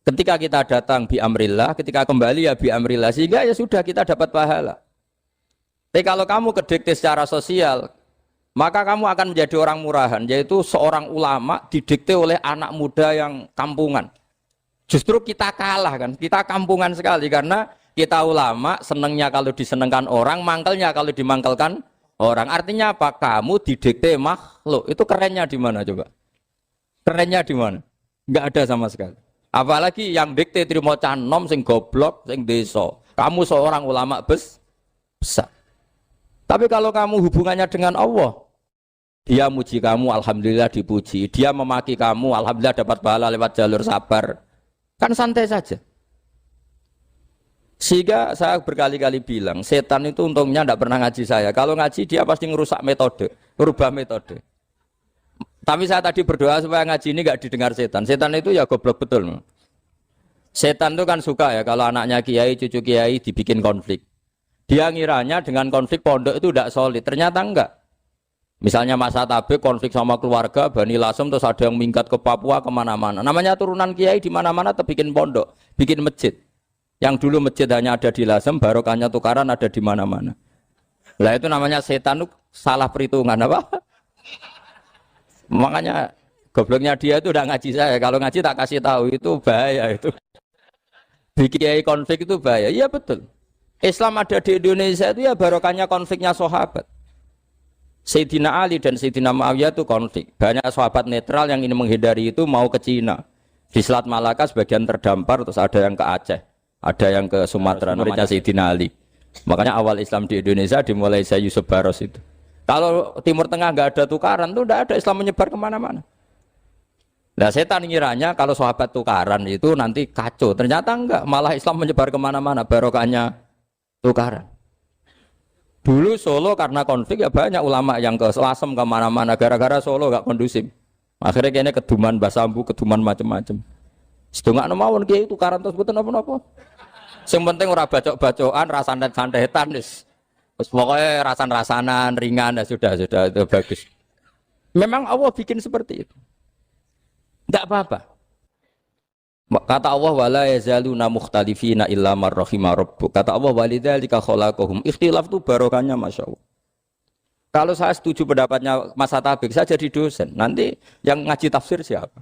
Ketika kita datang bi amrillah, ketika kembali ya bi amrillah, sehingga ya sudah kita dapat pahala. Tapi kalau kamu kedikte secara sosial, maka kamu akan menjadi orang murahan, yaitu seorang ulama didikte oleh anak muda yang kampungan. Justru kita kalah kan, kita kampungan sekali karena kita ulama senengnya kalau disenengkan orang, mangkelnya kalau dimangkelkan orang. Artinya apa? Kamu didikte makhluk. Itu kerennya di mana coba? Kerennya di mana? Enggak ada sama sekali. Apalagi yang dikte trimo canom sing goblok, sing deso. Kamu seorang ulama besar. Tapi kalau kamu hubungannya dengan Allah, dia muji kamu, alhamdulillah dipuji. Dia memaki kamu, alhamdulillah dapat pahala lewat jalur sabar. Kan santai saja. Sehingga saya berkali-kali bilang, setan itu untungnya tidak pernah ngaji saya. Kalau ngaji dia pasti ngerusak metode, merubah metode. Tapi saya tadi berdoa supaya ngaji ini nggak didengar setan. Setan itu ya goblok betul. Setan itu kan suka ya kalau anaknya kiai, cucu kiai dibikin konflik. Dia ngiranya dengan konflik pondok itu tidak solid. Ternyata enggak. Misalnya Mas Atabe konflik sama keluarga, Bani Lasem, terus ada yang minggat ke Papua kemana-mana. Namanya turunan kiai di mana-mana bikin pondok, bikin masjid. Yang dulu masjid hanya ada di Lasem, barokahnya tukaran ada di mana-mana. Lah itu namanya setan, salah perhitungan apa? Makanya gobloknya dia itu udah ngaji saya. Kalau ngaji tak kasih tahu itu bahaya itu. Bikin konflik itu bahaya. Iya betul. Islam ada di Indonesia itu ya barokahnya konfliknya sahabat. Sayyidina Ali dan Sayyidina Muawiyah itu konflik. Banyak sahabat netral yang ingin menghindari itu mau ke Cina. Di Selat Malaka sebagian terdampar, terus ada yang ke Aceh. Ada yang ke Sumatera, namanya Sayyidina Ali. Makanya awal Islam di Indonesia dimulai saya Yusuf Baros itu. Kalau Timur Tengah nggak ada tukaran, itu tidak ada Islam menyebar kemana-mana. Nah setan ngiranya kalau sahabat tukaran itu nanti kacau. Ternyata enggak, malah Islam menyebar kemana-mana, barokahnya tukaran. Dulu Solo karena konflik ya banyak ulama yang ke Lasem kemana-mana, gara-gara Solo nggak kondusif. Akhirnya kayaknya keduman basambu, keduman macam-macam. Sedungak mawon kiai tukaran terus mboten napa-napa. Sing penting ora bacok-bacokan, rasantet-santetan wis. Wis pokoke rasan-rasanan, ringan ya sudah itu bagus. Memang Allah bikin seperti itu. Enggak apa-apa. Kata Allah wala yazaluna mukhtalifina illa man rahima rabbuk. Kata Allah walidzalika khalaqahum. Ikhtilaf itu barokahnya masyaallah. Kalau saya setuju pendapatnya Mas Atabik, saya jadi dosen. Nanti yang ngaji tafsir siapa?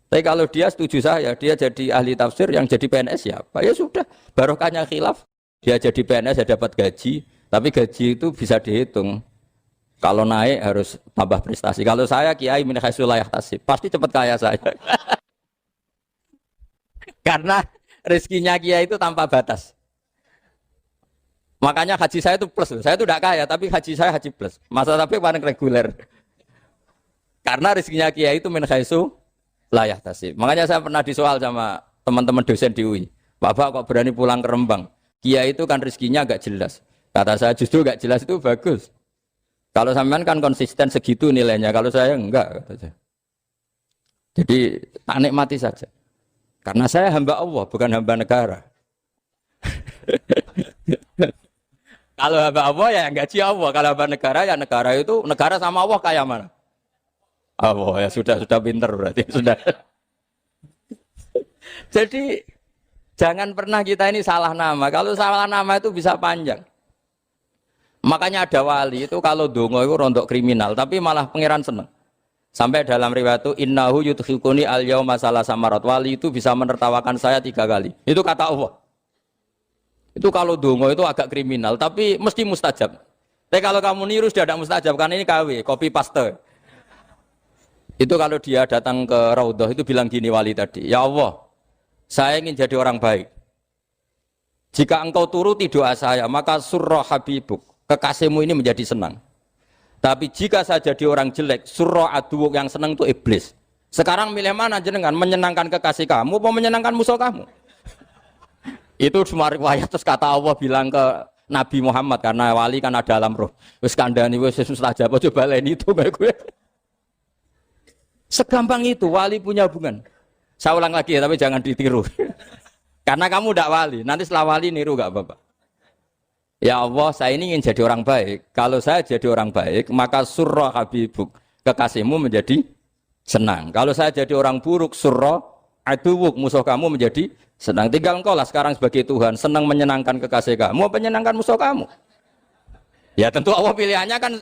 Tapi kalau dia setuju saya, dia jadi ahli tafsir, yang jadi PNS siapa? Ya sudah, barokahnya khilaf. Dia jadi PNS, dia dapat gaji. Tapi gaji itu bisa dihitung. Kalau naik harus tambah prestasi. Kalau saya kiai min haitsu la yahtasib, pasti cepat kaya saya. Karena rezekinya kiai itu tanpa batas. Makanya haji saya itu plus. Saya itu tidak kaya, tapi haji saya haji plus. Masa tapi paling reguler. Karena rezekinya kiai itu min haitsu la yahtasib. Makanya saya pernah disoal sama teman-teman dosen di UI. Bapak kok berani pulang ke Rembang? Kiai itu kan rezekinya agak jelas. Kata saya justru agak jelas itu bagus. Kalau sampean kan konsisten segitu nilainya, kalau saya enggak. Kata saya. Jadi tak nikmati saja. Karena saya hamba Allah, bukan hamba negara. Kalau hamba Allah ya gaji Allah. Kalau hamba negara ya negara itu, negara sama Allah kayak mana? Allah ya sudah pinter berarti sudah. Jadi jangan pernah kita ini salah nama. Kalau salah nama itu bisa panjang. Makanya ada wali itu kalau dongo itu rontok kriminal, tapi malah pangeran seneng. Sampai dalam riwayat itu innahu yudkhikuni al-yauma salasa marat. Wali itu bisa menertawakan saya 3 kali. Itu kata Allah. Itu kalau dongo itu agak kriminal, tapi mesti mustajab. Tapi kalau kamu niru sudah tidak mustajab, karena ini KW, copy paste. Itu kalau dia datang ke Raudhah itu bilang gini wali tadi, ya Allah, saya ingin jadi orang baik. Jika engkau turuti doa saya, maka surra habibuk, kekasihmu ini menjadi senang. Tapi jika saya jadi orang jelek, surra aduwuk, yang senang itu iblis. Sekarang milih mana jenengan? Menyenangkan kekasih kamu apa menyenangkan musuh kamu? Itu semua riwayat terus kata Allah bilang ke Nabi Muhammad karena wali kan ada alam roh. Wis kandhani wis mustajab coba baleni itu kayak gue. Segampang itu wali punya hubungan. Saya ulang lagi ya tapi jangan ditiru. Karena kamu tidak wali, nanti setelah wali niru gak apa-apa. Ya Allah, saya ini ingin jadi orang baik. Kalau saya jadi orang baik, maka surra habibuk, kekasihmu menjadi senang. Kalau saya jadi orang buruk, surra aduwuk, musuh kamu menjadi senang. Tinggal engkau lah sekarang sebagai Tuhan, senang menyenangkan kekasih kamu, menyenangkan musuh kamu. Ya tentu Allah pilihannya kan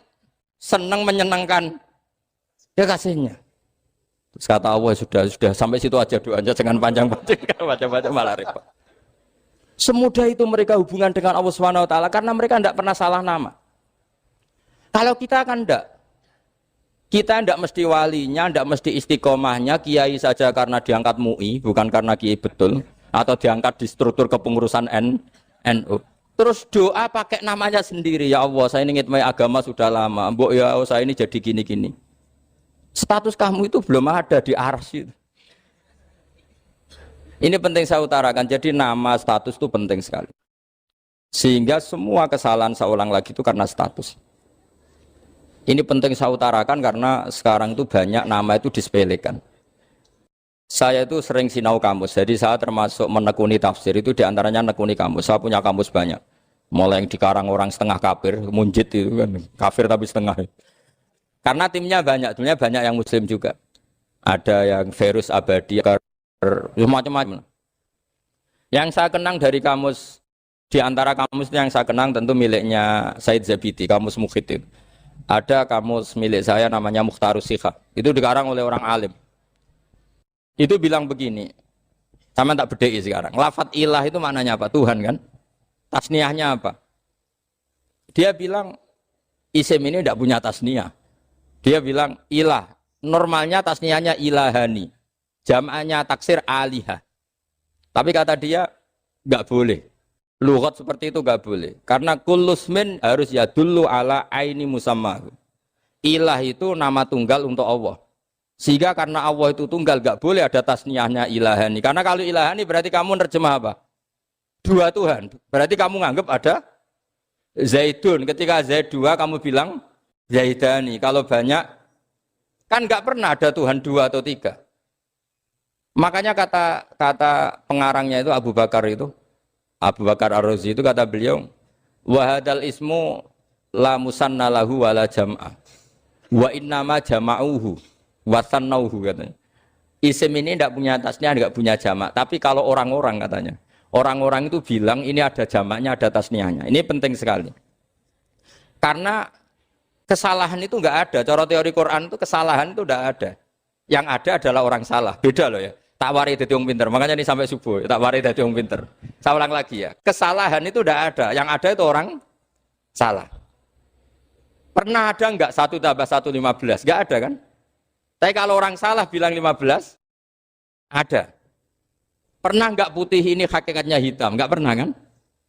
senang menyenangkan kekasihnya. Terus kata Allah sudah sampai situ aja doanya, jangan panjang-panjang, baca-baca malah repot. Semudah itu mereka hubungan dengan Allah Subhanahu wa taala karena mereka tidak pernah salah nama. Kalau kita kan tidak. Kita tidak mesti walinya, tidak mesti istiqomahnya, kiai saja karena diangkat MUI, bukan karena kiai betul, atau diangkat di struktur kepengurusan NU. Terus doa pakai namanya sendiri, ya Allah, saya ini ngitmai agama sudah lama, mbok ya saya ini jadi gini-gini. Status kamu itu belum ada di arsy. Ini penting saya utarakan, jadi nama status itu penting sekali. Sehingga semua kesalahan saya ulang lagi itu karena status. Ini penting saya utarakan karena sekarang itu banyak nama itu disepelekan. Saya itu sering sinau kamus, jadi saya termasuk menekuni tafsir itu diantaranya menekuni kamus. Saya punya kamus banyak, mulai yang dikarang orang setengah kafir, munjid itu kan, kafir tapi setengah. Karena timnya banyak yang muslim juga. Ada yang virus abadi, macam-macam. Yang saya kenang dari kamus, diantara kamus yang saya kenang tentu miliknya Said Zabidi, kamus Mukhid itu. Ada kamus milik saya namanya Mukhtarus Sikhah. Itu dikarang oleh orang alim. Itu bilang begini. Sama tak bedai sekarang. Lafat ilah itu maknanya apa? Tuhan kan? Tasniahnya apa? Dia bilang isim ini tidak punya tasniah. Dia bilang ilah. Normalnya tasniahnya ilahani. Jam'anya taksir alihah. Tapi kata dia nggak boleh. Lughat seperti itu gak boleh. Karena kullusmin harus yadullu ala aini musamma. Ilah itu nama tunggal untuk Allah. Sehingga karena Allah itu tunggal gak boleh ada tasniahnya ilahani. Karena kalau ilahani berarti kamu nerjemah apa? Dua Tuhan. Berarti kamu nganggap ada Zaidun. Ketika Zaid dua kamu bilang Zaidani. Kalau banyak kan gak pernah ada Tuhan dua atau tiga. Makanya kata pengarangnya itu Abu Bakar Ar-Razi itu kata beliau, wahadal ismu la musanna lahu wala jam'a wa innama jama'uhu wa sannauhu katanya. Isim ini tidak punya tasniah, tidak punya jamak. Tapi kalau orang-orang katanya, orang-orang itu bilang ini ada jamaknya, ada tasniahnya. Ini penting sekali. Karena kesalahan itu enggak ada. Cara teori Quran itu kesalahan itu enggak ada. Yang ada adalah orang salah. Beda loh ya. Tak wari dadi wong pinter. Makanya ini sampai subuh, tak wari dadi wong pinter. Saya ulang lagi ya. Kesalahan itu tidak ada. Yang ada itu orang salah. Pernah ada enggak 1 tambah 1 15? Enggak ada kan? Tapi kalau orang salah bilang 15, ada. Pernah enggak putih ini hakikatnya hitam? Enggak pernah kan?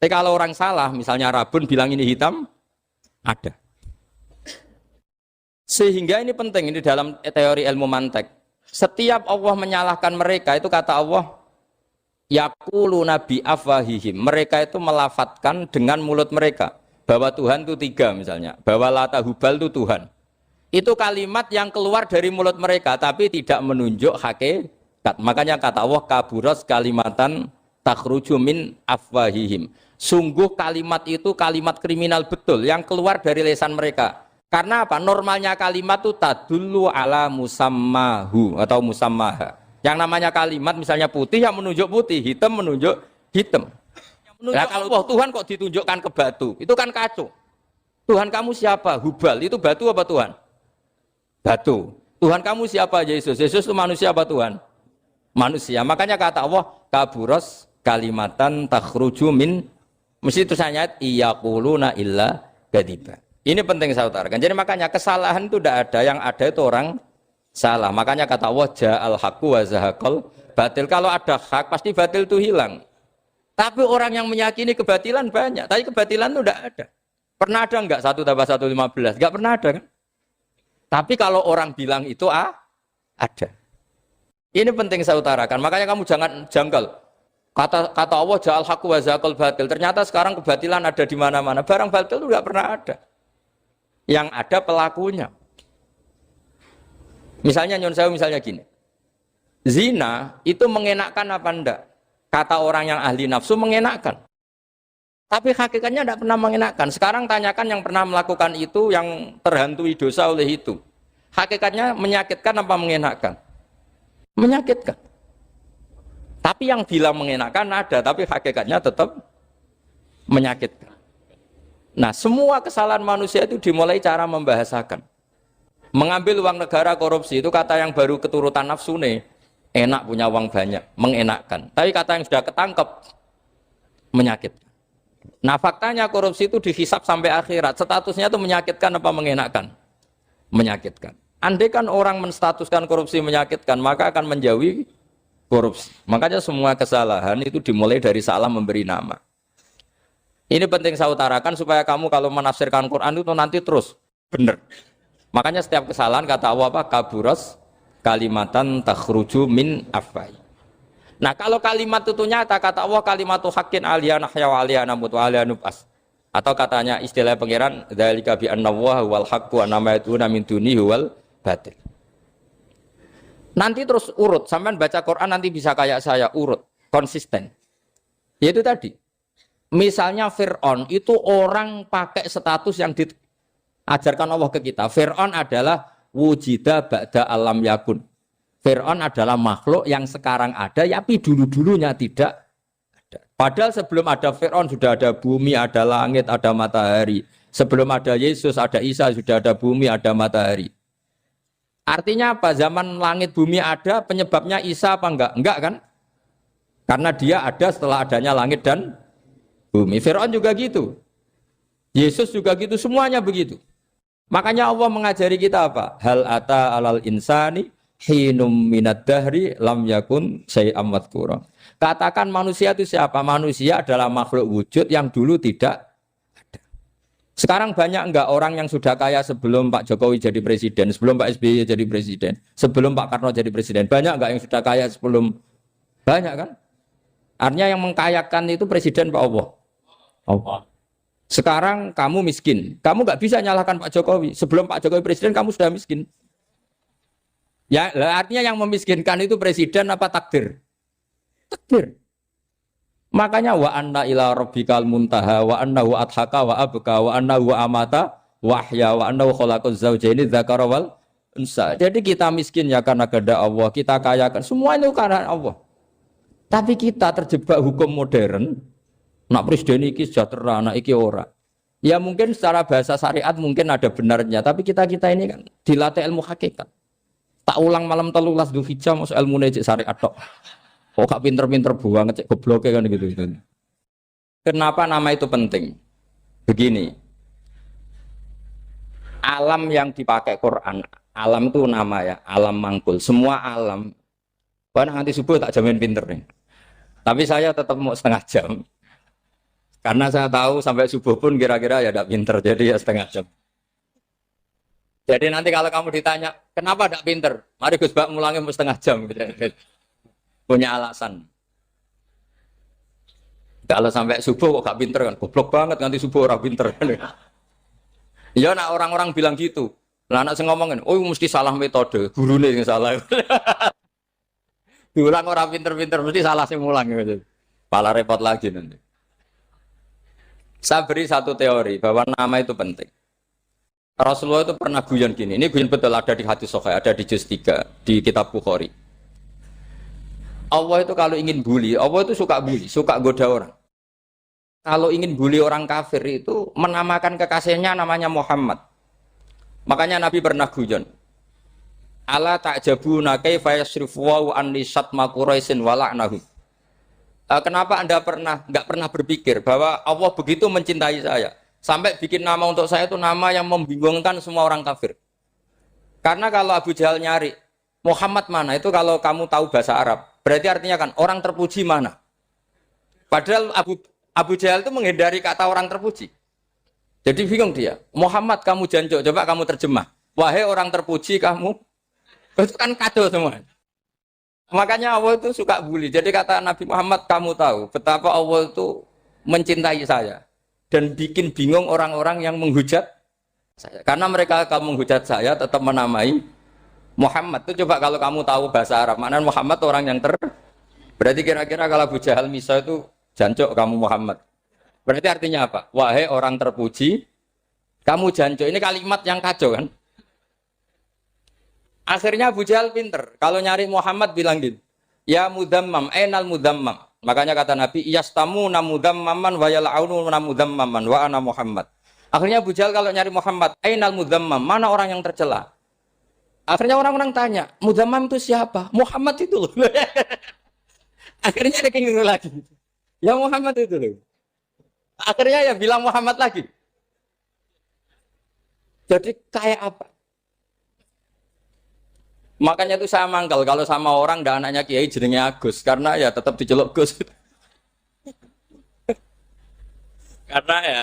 Tapi kalau orang salah, misalnya Rabun bilang ini hitam, ada. Sehingga ini penting, ini dalam teori ilmu mantek. Setiap Allah menyalahkan mereka itu kata Allah yaquluna bi afwahihim. Mereka itu melafatkan dengan mulut mereka bahwa Tuhan itu tiga misalnya, bahwa Lata Hubal itu Tuhan. Itu kalimat yang keluar dari mulut mereka tapi tidak menunjuk hakikat. Makanya kata Allah kaburas kalimatan takhruju min afwahihim. Sungguh kalimat itu kalimat kriminal betul yang keluar dari lisan mereka. Karena apa? Normalnya kalimat itu tadullu ala musammahu atau musammaha. Yang namanya kalimat misalnya putih yang menunjuk putih, hitam menunjuk hitam. Nah, kalau Tuhan kok ditunjukkan ke batu, itu kan kacau. Tuhan kamu siapa? Hubal, itu batu apa Tuhan? Batu. Tuhan kamu siapa? Yesus. Yesus itu manusia apa Tuhan? Manusia. Makanya kata Allah, kaburos kalimatan takhruju min, mesti itu ayat iyaquluna illa kadiba. Ini penting saya utarakan. Jadi makanya kesalahan itu tidak ada, yang ada itu orang salah. Makanya kata Allah ja'al haqqu wa zahaqal batil. Kalau ada hak pasti batil itu hilang. Tapi orang yang meyakini kebatilan banyak, tapi kebatilan itu tidak ada. Pernah ada enggak 1 tambah 1 15? Enggak pernah ada kan? Tapi kalau orang bilang itu ada. Ini penting saya utarakan. Makanya kamu jangan janggal. Kata Allah ja'al haqqu wa zaqal batil. Ternyata sekarang kebatilan ada di mana-mana. Barang batil itu enggak pernah ada. Yang ada pelakunya. Misalnya nyon saya misalnya gini. Zina itu mengenakkan apa enggak? Kata orang yang ahli nafsu mengenakkan. Tapi hakikatnya tidak pernah mengenakkan. Sekarang tanyakan yang pernah melakukan itu, yang terhantui dosa oleh itu. Hakikatnya menyakitkan apa mengenakkan? Menyakitkan. Tapi yang bilang mengenakkan ada, tapi hakikatnya tetap menyakitkan. Nah, semua kesalahan manusia itu dimulai cara membahasakan. Mengambil uang negara korupsi itu kata yang baru keturutan nafsu nih. Enak punya uang banyak, mengenakkan. Tapi kata yang sudah ketangkep, menyakitkan. Nah faktanya korupsi itu dihisap sampai akhirat. Statusnya itu menyakitkan apa mengenakkan? Menyakitkan. Andai kan orang menstatuskan korupsi menyakitkan, maka akan menjauhi korupsi. Makanya semua kesalahan itu dimulai dari salah memberi nama. Ini penting saya utarakan supaya kamu kalau menafsirkan Quran itu nanti terus benar. Makanya setiap kesalahan kata Allah apa? Kaburas kalimatan takhruju min afwai. Nah kalau kalimat itu nyata, kata Allah kalimatu haqqin aliyana nahya wa aliyana mut wa aliyana nub'as. Atau katanya istilah pangeran dzalika bi anna Allaha wal haqqu wa nama yatuna min dunihi wal batil. Nanti terus urut, sampean baca Quran nanti bisa kayak saya, urut, konsisten. Yaitu tadi. Misalnya Fir'aun itu orang pakai status yang diajarkan Allah ke kita. Fir'aun adalah wujida ba'da alam yakun. Fir'aun adalah makhluk yang sekarang ada, tapi dulu-dulunya tidak ada. Padahal sebelum ada Fir'aun sudah ada bumi, ada langit, ada matahari. Sebelum ada Yesus, ada Isa, sudah ada bumi, ada matahari. Artinya apa? Zaman langit bumi ada, penyebabnya Isa apa enggak? Enggak kan? Karena dia ada setelah adanya langit dan bumi. Fir'aun juga gitu. Yesus juga gitu, semuanya begitu. Makanya Allah mengajari kita apa? Hal ata alal insani hinum minad dahri lam yakun syai'am madhkura. Katakan manusia itu siapa? Manusia adalah makhluk wujud yang dulu tidak ada. Sekarang banyak enggak orang yang sudah kaya sebelum Pak Jokowi jadi presiden, sebelum Pak SBY jadi presiden, sebelum Pak Karno jadi presiden? Banyak enggak yang sudah kaya sebelum? Banyak kan? Artinya yang mengkayakan itu presiden Pak Allah. Allah. Sekarang kamu miskin, kamu nggak bisa nyalahkan Pak Jokowi. Sebelum Pak Jokowi presiden, kamu sudah miskin. Ya, artinya yang memiskinkan itu presiden apa takdir? Takdir. Makanya wa anna ila rabbikal muntaha wa annahu adhaka wa abka wa annahu amata wa ahya wa annahu khalaqaz zawjaini dzakara wal unsa. Jadi kita miskin ya karena kehendak Allah, kita kaya kan semua itu karena Allah. Tapi kita terjebak hukum modern. Nak presiden iki sejahtera, nak iki ora. Ya mungkin secara bahasa syariat mungkin ada benarnya, tapi kita ini kan dilatih ilmu hakikat. Tak ulang malam 13 Dzulhijjah masuk ilmu cek syariat tok. Kok gak pinter-pinter banget cek gobloke kan gitu. Kenapa nama itu penting? Begini. Alam yang dipakai Quran, alam itu nama ya, alam mangkul. Semua alam. Wah nanti subuh tak jamin pinter nih. Tapi saya tetap mau setengah jam. Karena saya tahu sampai subuh pun kira-kira ya tidak pinter, jadi ya setengah jam. Jadi nanti kalau kamu ditanya, kenapa tidak pinter? Mari Gus Bak mulangnya setengah jam. Punya alasan. Kalau sampai subuh kok gak pinter kan? Goblok banget nanti subuh orang pinter. Ya nak orang-orang bilang gitu. Lah anak saya ngomongin, oh mesti salah metode, gurunya yang salah. Diulang orang pinter-pinter, mesti salah sih mulang. Gitu. Pala repot lagi nanti. Saya beri satu teori bahwa nama itu penting. Rasulullah itu pernah guyon gini, ini guyon betul ada di hadis Sahih, ada di juz 3 di kitab Bukhari. Allah itu kalau ingin bully, Allah itu suka bully, suka goda orang. Kalau ingin bully orang kafir itu menamakan kekasihnya namanya Muhammad. Makanya Nabi pernah guyon. Ala ta'jabuna kaifa yasrifu wa anni satma quraisin wa la'nahu. Kenapa Anda nggak pernah berpikir bahwa Allah begitu mencintai saya sampai bikin nama untuk saya itu nama yang membingungkan semua orang kafir? Karena kalau Abu Jahal nyari Muhammad mana itu kalau kamu tahu bahasa Arab, berarti artinya kan orang terpuji mana? Padahal Abu Jahal itu menghindari kata orang terpuji. Jadi bingung dia. Muhammad kamu janjo, coba kamu terjemah. Wahai orang terpuji kamu, itu kan kado semua. Makanya Allah itu suka bully. Jadi kata Nabi Muhammad, kamu tahu betapa Allah itu mencintai saya dan bikin bingung orang-orang yang menghujat saya. Karena mereka kalau menghujat saya tetap menamai Muhammad. Itu coba kalau kamu tahu bahasa Arab, maknanya Muhammad orang yang berarti kira-kira kalau Abu Jahal Misa itu jancuk kamu Muhammad. Berarti artinya apa? Wahai orang terpuji, kamu jancuk. Ini kalimat yang kacau kan? Akhirnya Abu Jahal pinter. Kalau nyari Muhammad bilang gitu. Ya mudammam, ainal mudammam. Makanya kata Nabi, yastamu namudammaman wa yal'aunu namudammaman wa ana Muhammad. Akhirnya Abu Jahal kalau nyari Muhammad, ainal mudammam, mana orang yang tercela? Akhirnya orang-orang tanya, mudammam itu siapa? Muhammad itu loh. Akhirnya dia keinget lagi. Ya Muhammad itu loh. Akhirnya ya bilang Muhammad lagi. Jadi kayak apa? Makanya itu saya mangkal kalau sama orang dan anaknya Kiai jenenge Agus karena ya tetap diceluk Gus. Karena ya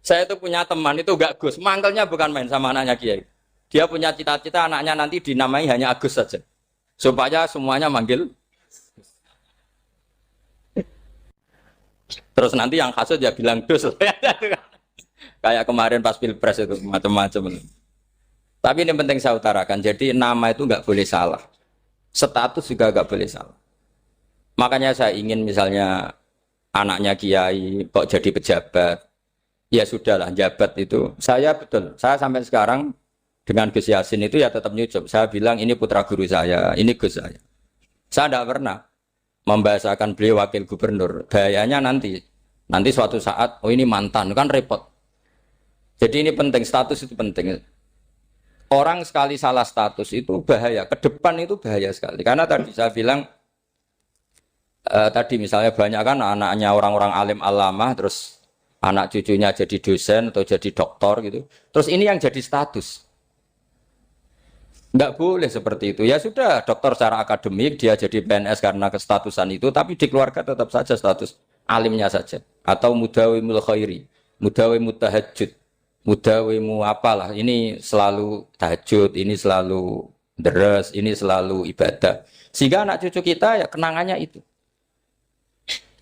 saya itu punya teman itu enggak Gus, mangkalnya bukan main sama anaknya Kiai. Dia punya cita-cita anaknya nanti dinamai hanya Agus saja. Supaya semuanya manggil. Terus nanti yang hasut ya bilang Gus. Kayak kemarin pas Pilpres itu macam-macam. Tapi ini penting saya utarakan, jadi nama itu nggak boleh salah. Status juga nggak boleh salah. Makanya saya ingin misalnya anaknya Kiai kok jadi pejabat, ya sudahlah jabat itu. Saya betul, saya sampai sekarang dengan Gus Yasin itu ya tetap nyucup. Saya bilang ini putra guru saya, ini Gus saya. Saya tidak pernah membahasakan beliau wakil gubernur. Bahayanya nanti suatu saat, oh ini mantan, kan repot. Jadi ini penting, status itu penting. Orang sekali salah status itu bahaya, ke depan itu bahaya sekali. Karena tadi saya bilang, tadi misalnya banyak kan anaknya orang-orang alim alamah, terus anak cucunya jadi dosen atau jadi doktor gitu. Terus ini yang jadi status. Nggak boleh seperti itu. Ya sudah, dokter secara akademik, dia jadi PNS karena kestatusan itu, tapi di keluarga tetap saja status alimnya saja. Atau mudawimul khairi, mudawimut tahajud. Mudawimu apalah, ini selalu tahajud, ini selalu deres, ini selalu ibadah. Sehingga anak cucu kita ya kenangannya itu.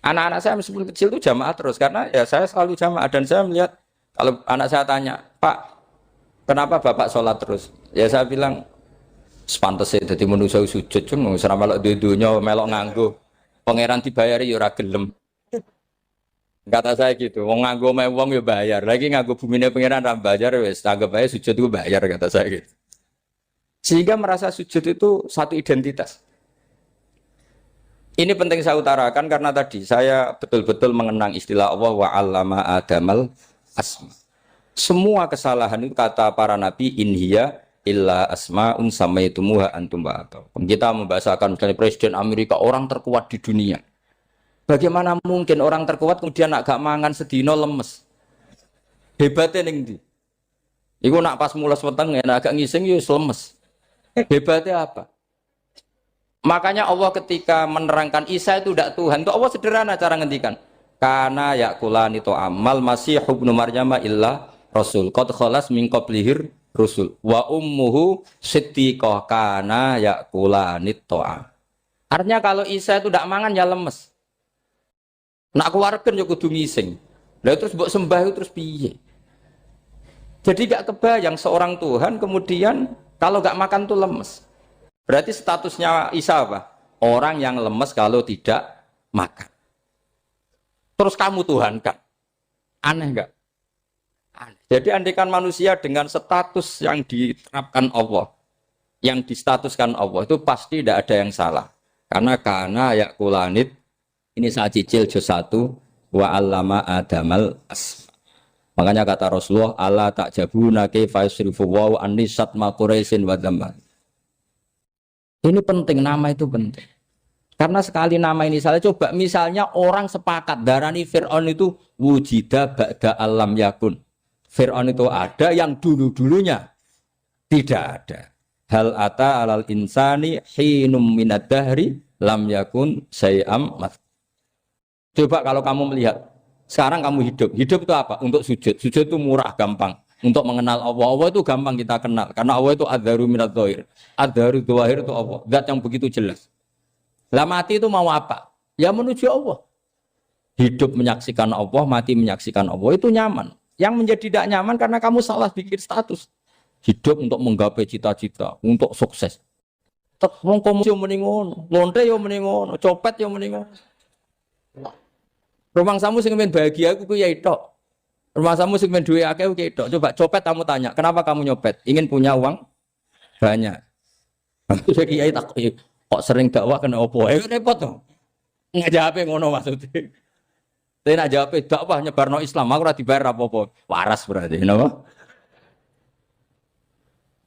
Anak-anak saya meskipun kecil itu jamaah terus, karena ya saya selalu jamaah. Dan saya melihat, kalau anak saya tanya, Pak, kenapa Bapak sholat terus? Ya saya bilang, sepantasnya jadi manusia sujud, cuma selama melok dudunya, melok nganggo. Pangeran dibayari ya ora gelem. Kata saya gitu, wong nganggo wong ya bayar. Lagi nganggo bumine pangeran ra bayar wis, anggap aja sujud itu bayar kata saya gitu. Sehingga merasa sujud itu satu identitas. Ini penting saya utarakan karena tadi saya betul-betul mengenang istilah Allah wa 'allama Adamal asma. Semua kesalahan itu kata para nabi in hiya illa asmaun samaitumuha antum ba'atau. Kita membahasakan misalnya Presiden Amerika orang terkuat di dunia. Bagaimana mungkin orang terkuat kemudian agak mangan sedino lemes? Hebatnya ning ndi? Iku nak pas mules weteng agak ngising ya lemes. Hebatnya apa? Makanya Allah ketika menerangkan Isa itu tidak Tuhan, itu Allah sederhana cara ngendikan. Karena yakulani to amal masih ibnu Maryam illa rasul. Qad khalas min qablihir rusul. Wa ummuhu siddiqah kana yakulani to'am. Artinya kalau Isa itu tidak mangan ya lemes. Nak keluarkan ya kudu ngising. Lah terus mbok sembah itu terus piye? Jadi gak kebayang seorang Tuhan kemudian kalau gak makan tuh lemes. Berarti statusnya Isa apa? Orang yang lemes kalau tidak makan. Terus kamu Tuhan kan? Aneh gak? Aneh. Jadi andaikan manusia dengan status yang diterapkan Allah, yang distatuskan Allah itu pasti tidak ada yang salah. Karena yakulanit. Ini saya cicil juz 1 wa 'allama Adamal asma. Makanya kata Rasulullah Allah ta'jabuna kaifa yusrifu wa annisat ma quraisin wa dhamma. Ini penting, nama itu penting. Karena sekali nama ini salah, coba misalnya orang sepakat darani Fir'aun itu wujida ba'da alam yakun. Fir'aun itu ada yang dulu-dulunya tidak ada. Hal ata alal insani hinum minad dahri lam yakun sayam mat. Coba kalau kamu melihat, sekarang kamu hidup itu apa? Untuk sujud. Sujud itu murah, gampang. untuk mengenal Allah. Allah itu gampang kita kenal karena Allah itu adzaru minadz dzahir. Adzaru dzahir itu Allah, zat yang begitu jelas. Lah mati itu mau apa? Ya menuju Allah. Hidup menyaksikan Allah, mati menyaksikan Allah itu nyaman. Yang menjadi tidak nyaman karena kamu salah bikin status. Hidup untuk menggapai cita-cita, untuk sukses. Tek wong komunis yo muni ngono, lonte yo muni ngono, copet yo muni ngono. Rumangsamu sing men bahagia iku ya tok. Rumangsamu sing men duwe akeh ku tok. Coba copet kamu tanya, kenapa kamu nyopet? Ingin punya uang banyak. Terus kiai tak kok sering dakwah kena opo? Repot to. Ngajape ngono maksudnya. Tapi nak jawab dakwah nyebarno Islam, aku ora dibayar apa-apa. Waras berarti, napa?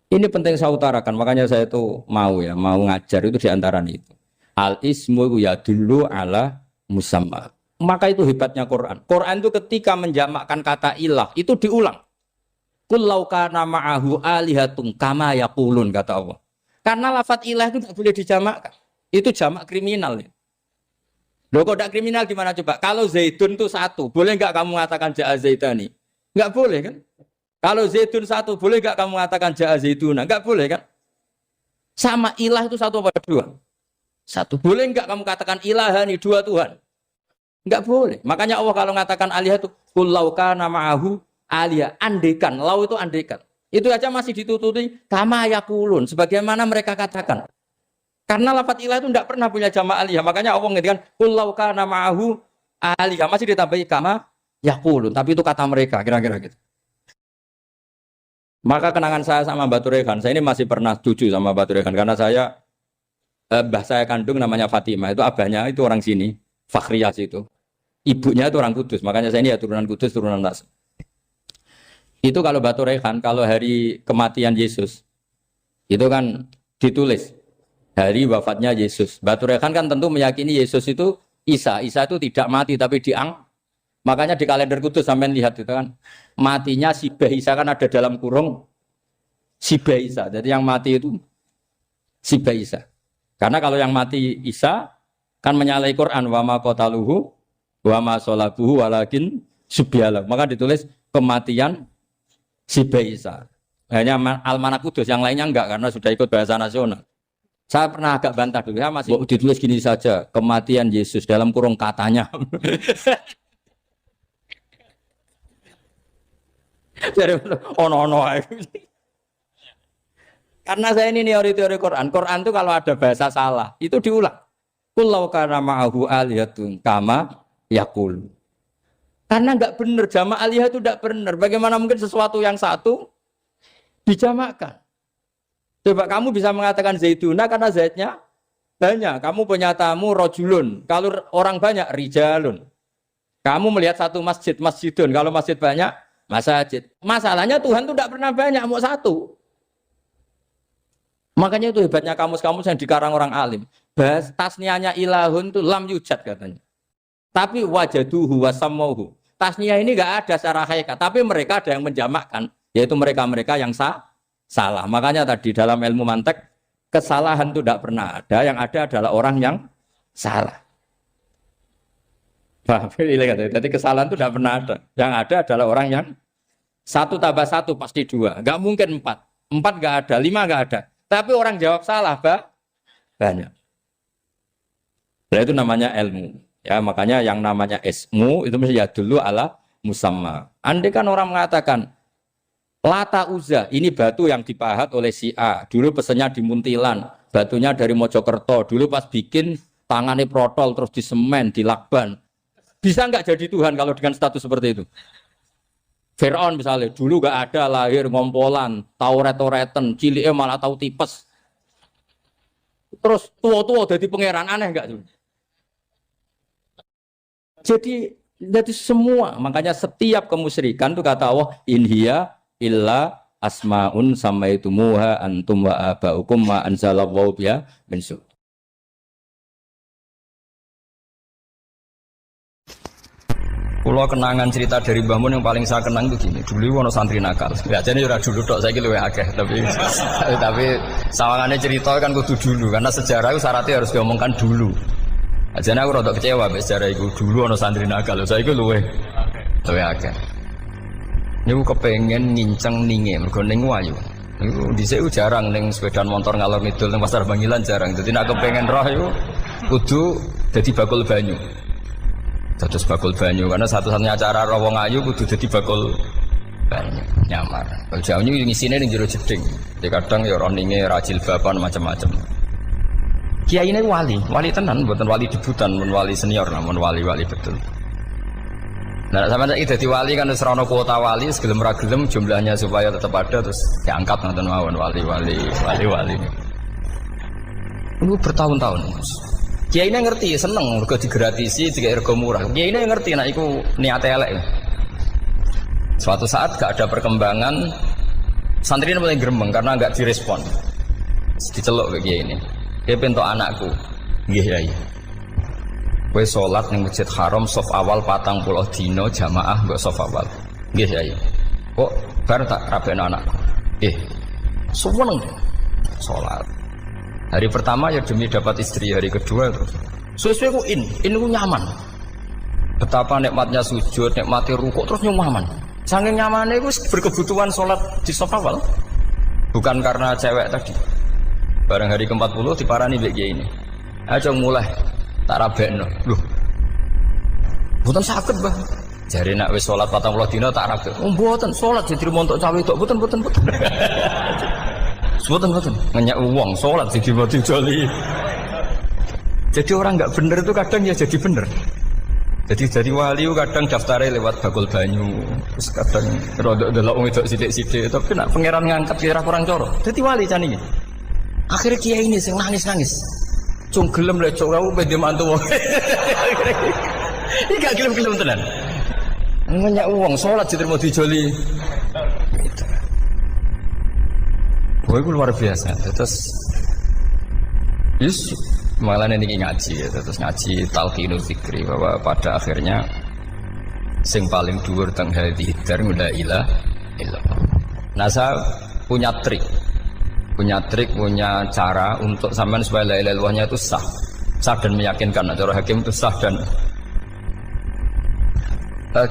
Ini penting saya utarakan, makanya saya itu mau ngajar itu diantara itu. Al ismu ya dulu ala musamma. Maka itu hebatnya Quran. Quran itu ketika menjamakkan kata ilah itu diulang. Qul law kana ma'ahu alihatun kama yaqulun kata Allah. Karena lafaz ilah itu tidak boleh dijamakkan. Itu jamak kriminal. Loh kok tidak kriminal gimana coba? Kalau Zaidun itu satu, boleh enggak kamu mengatakan ja'a Zaidani? Enggak boleh kan? Kalau Zaidun satu, boleh enggak kamu mengatakan ja'a Zaiduna? Enggak boleh kan? Sama ilah itu satu apa dua? Satu. Boleh enggak kamu katakan ilahani, dua Tuhan? Enggak boleh. Makanya Allah kalau mengatakan alihah itu qul law kana ma'ahu alihah, andekan, lau itu andekan. Itu aja masih ditututi kama yaqulun, sebagaimana mereka katakan. Karena lafaz ilah itu tidak pernah punya jamak alihah. Makanya Allah mengatakan qul law kana ma'ahu alihah, masih ditambahi kama yaqulun, tapi itu kata mereka kira-kira gitu. Maka kenangan saya sama Batu Rehan, saya ini masih pernah jujur sama Batu Rehan karena saya mbah saya kandung namanya Fatimah, itu abahnya itu orang sini, Fakhriyah itu. Ibunya itu orang Kudus, makanya saya ini ya turunan Kudus, turunan Nas. Itu kalau Batu Rehan, kalau hari kematian Yesus, itu kan ditulis hari wafatnya Yesus. Batu Rehan kan tentu meyakini Yesus itu Isa. Isa itu tidak mati tapi makanya di kalender Kudus sampai lihat itu kan. Matinya Sibah Isa kan ada dalam kurung Sibah Isa. Jadi yang mati itu Sibah Isa. Karena kalau yang mati Isa kan menyalahi Quran wa ma qataluhu wa ma salabuhu walakin subyalah. Maka ditulis kematian Sibah Isa. Hanya Almanak Kudus, yang lainnya enggak karena sudah ikut bahasa nasional. Saya pernah agak bantah dulu, ya masih ditulis gini saja, kematian Yesus dalam kurung katanya. Jadi ono. Karena saya ini teori Quran. Quran itu kalau ada bahasa salah, itu diulang. Qul law kana ma'ahu alihatun kama yaqul. Karena enggak benar, jamak alihah itu enggak benar. Bagaimana mungkin sesuatu yang satu dijamakkan? Coba kamu bisa mengatakan Zaiduna karena Zaidnya banyak. Kamu punya tamu rojulun. Kalau orang banyak, rijalun. Kamu melihat satu masjid, masjidun. Kalau masjid banyak, masjid. Masalahnya Tuhan itu tidak pernah banyak, mau satu. Makanya itu hebatnya kamus-kamus yang dikarang orang alim. Tasniahnya ilahun itu lam yujad katanya. Tapi wajaduhu wasamauhu. Tasniah ini enggak ada secara hakikat. Tapi mereka ada yang menjamakkan. Yaitu mereka-mereka yang salah. Makanya tadi dalam ilmu mantek kesalahan itu tidak pernah ada. Yang ada adalah orang yang salah. Jadi kesalahan itu tidak pernah ada. Yang ada adalah orang yang 1 tambah 1 pasti 2. Enggak mungkin 4. 4 enggak ada, 5 enggak ada. Tapi orang jawab salah, banyak. Nah, itu namanya ilmu. Ya, makanya yang namanya ismu itu mesti ya dulu ala musamma. Andai kan orang mengatakan Lata Uzza, ini batu yang dipahat oleh si A. Dulu pesennya di Muntilan, batunya dari Mojokerto. Dulu pas bikin tangannya protol terus disemen, dilakban. Bisa nggak jadi Tuhan kalau dengan status seperti itu? Fir'aun misalnya, dulu nggak ada, lahir ngompolan, tahu retoretan, ciliknya malah tahu tipes. Terus tua-tua jadi pangeran, aneh nggak tuh? Jadi semua, makanya setiap kemusyrikan itu kata Allah, inhiya illa asmaun samaitumuha antum wa abaukum ma anzalallahu biha min sultan. Pulau kenangan cerita dari Mbah Mun yang paling saya kenang itu gini. Dulu ono santri nakal. Ya jadi ora dulu tok saiki luwih akeh, tapi sawangane cerita kan kudu dulu karena sejarah itu syaratnya harus diomongkan dulu. Ajane aku rada kecewa mbek sejarah iku. Dulu ono santri nakal, saiki luwih akeh. Niku kepengen nginceng ninge mergo ning wayu. Niku dhisik jarang ning sepeda motor ngalor ngidul ning pasar Bangilan jarang. Dadi nek kepengen roh iku kudu dadi bakul banyu. Dados bakul banyu karena satu-satunya cara roh wong ayu kudu dadi bakul banyu nyamar. Kalau jauh ini ngisine ning jero jeding. Jadi kadang ya ora ninge rajil bapan macam-macam. Kiai ini wali tenan, bukan wali debutan, bukan wali senior, namun wali betul. Nah, sama saiki dadi wali kan wis ana kuota wali, segelem ra gelem jumlahnya supaya tetap ada terus diangkat nonton mawon wali. Ini bertahun-tahun. Kiai ini ngerti, seneng mergo digratisi, digawe rego murah. Kiai ini ngerti nek iku niate elek. Suatu saat gak ada perkembangan, santri ini mulai gremeng karena gak direspon. Diceluk ke kiai ini. Dia pentok anakku, nggih yai. Kowe salat ning Masjid Haram saf awal 40 dina jamaah mbok saf awal. Nggih yai. Kok bar tak rabekno anakku. Nggih. Suweneng salat. Hari pertama ya demi dapat istri, hari kedua terus. Sesuai ku ku nyaman. Betapa nikmatnya sujud, nikmati rukuk terus nyaman. Saking nyamannya ku berkebutuhan salat di saf awal. Bukan karena cewek tadi. Barang hari ke-40 diparani mbek kiai ini. Aja mulai tak rabekno. Lho. Mboten saged, Mbah. Jare nek wis salat 40 dina tak rabek. Oh, mboten salat jadi montok cawe tok. Mboten. Mboten. Ngenyak uang salat jadi mati joli. Jadi orang enggak bener itu kadang ya jadi bener. Jadi wali kadang daftarnya lewat bakul banyu, terus kadang rodok delok wong wedok sithik-sithik, tapi nek pangeran ngangkat kira kurang coro. Dadi wali jane iki. Akhirnya kiai ini sing nangis-nangis. Cung gelem lek cok aku pede mantu wong. Iki gak gelem-gelem tenan. Ngenyak uang salat diterima dijoli. Boy ku luar biasa. Terus malah ini ngaji ya, terus ngaji talqinul fikri bahwa pada akhirnya sing paling dhuwur teng hati dar la ilaha illallah. Nah, saya punya trik, punya cara untuk sampean supaya la ilaha illallahnya itu sah dan meyakinkan. Cara hakim itu sah dan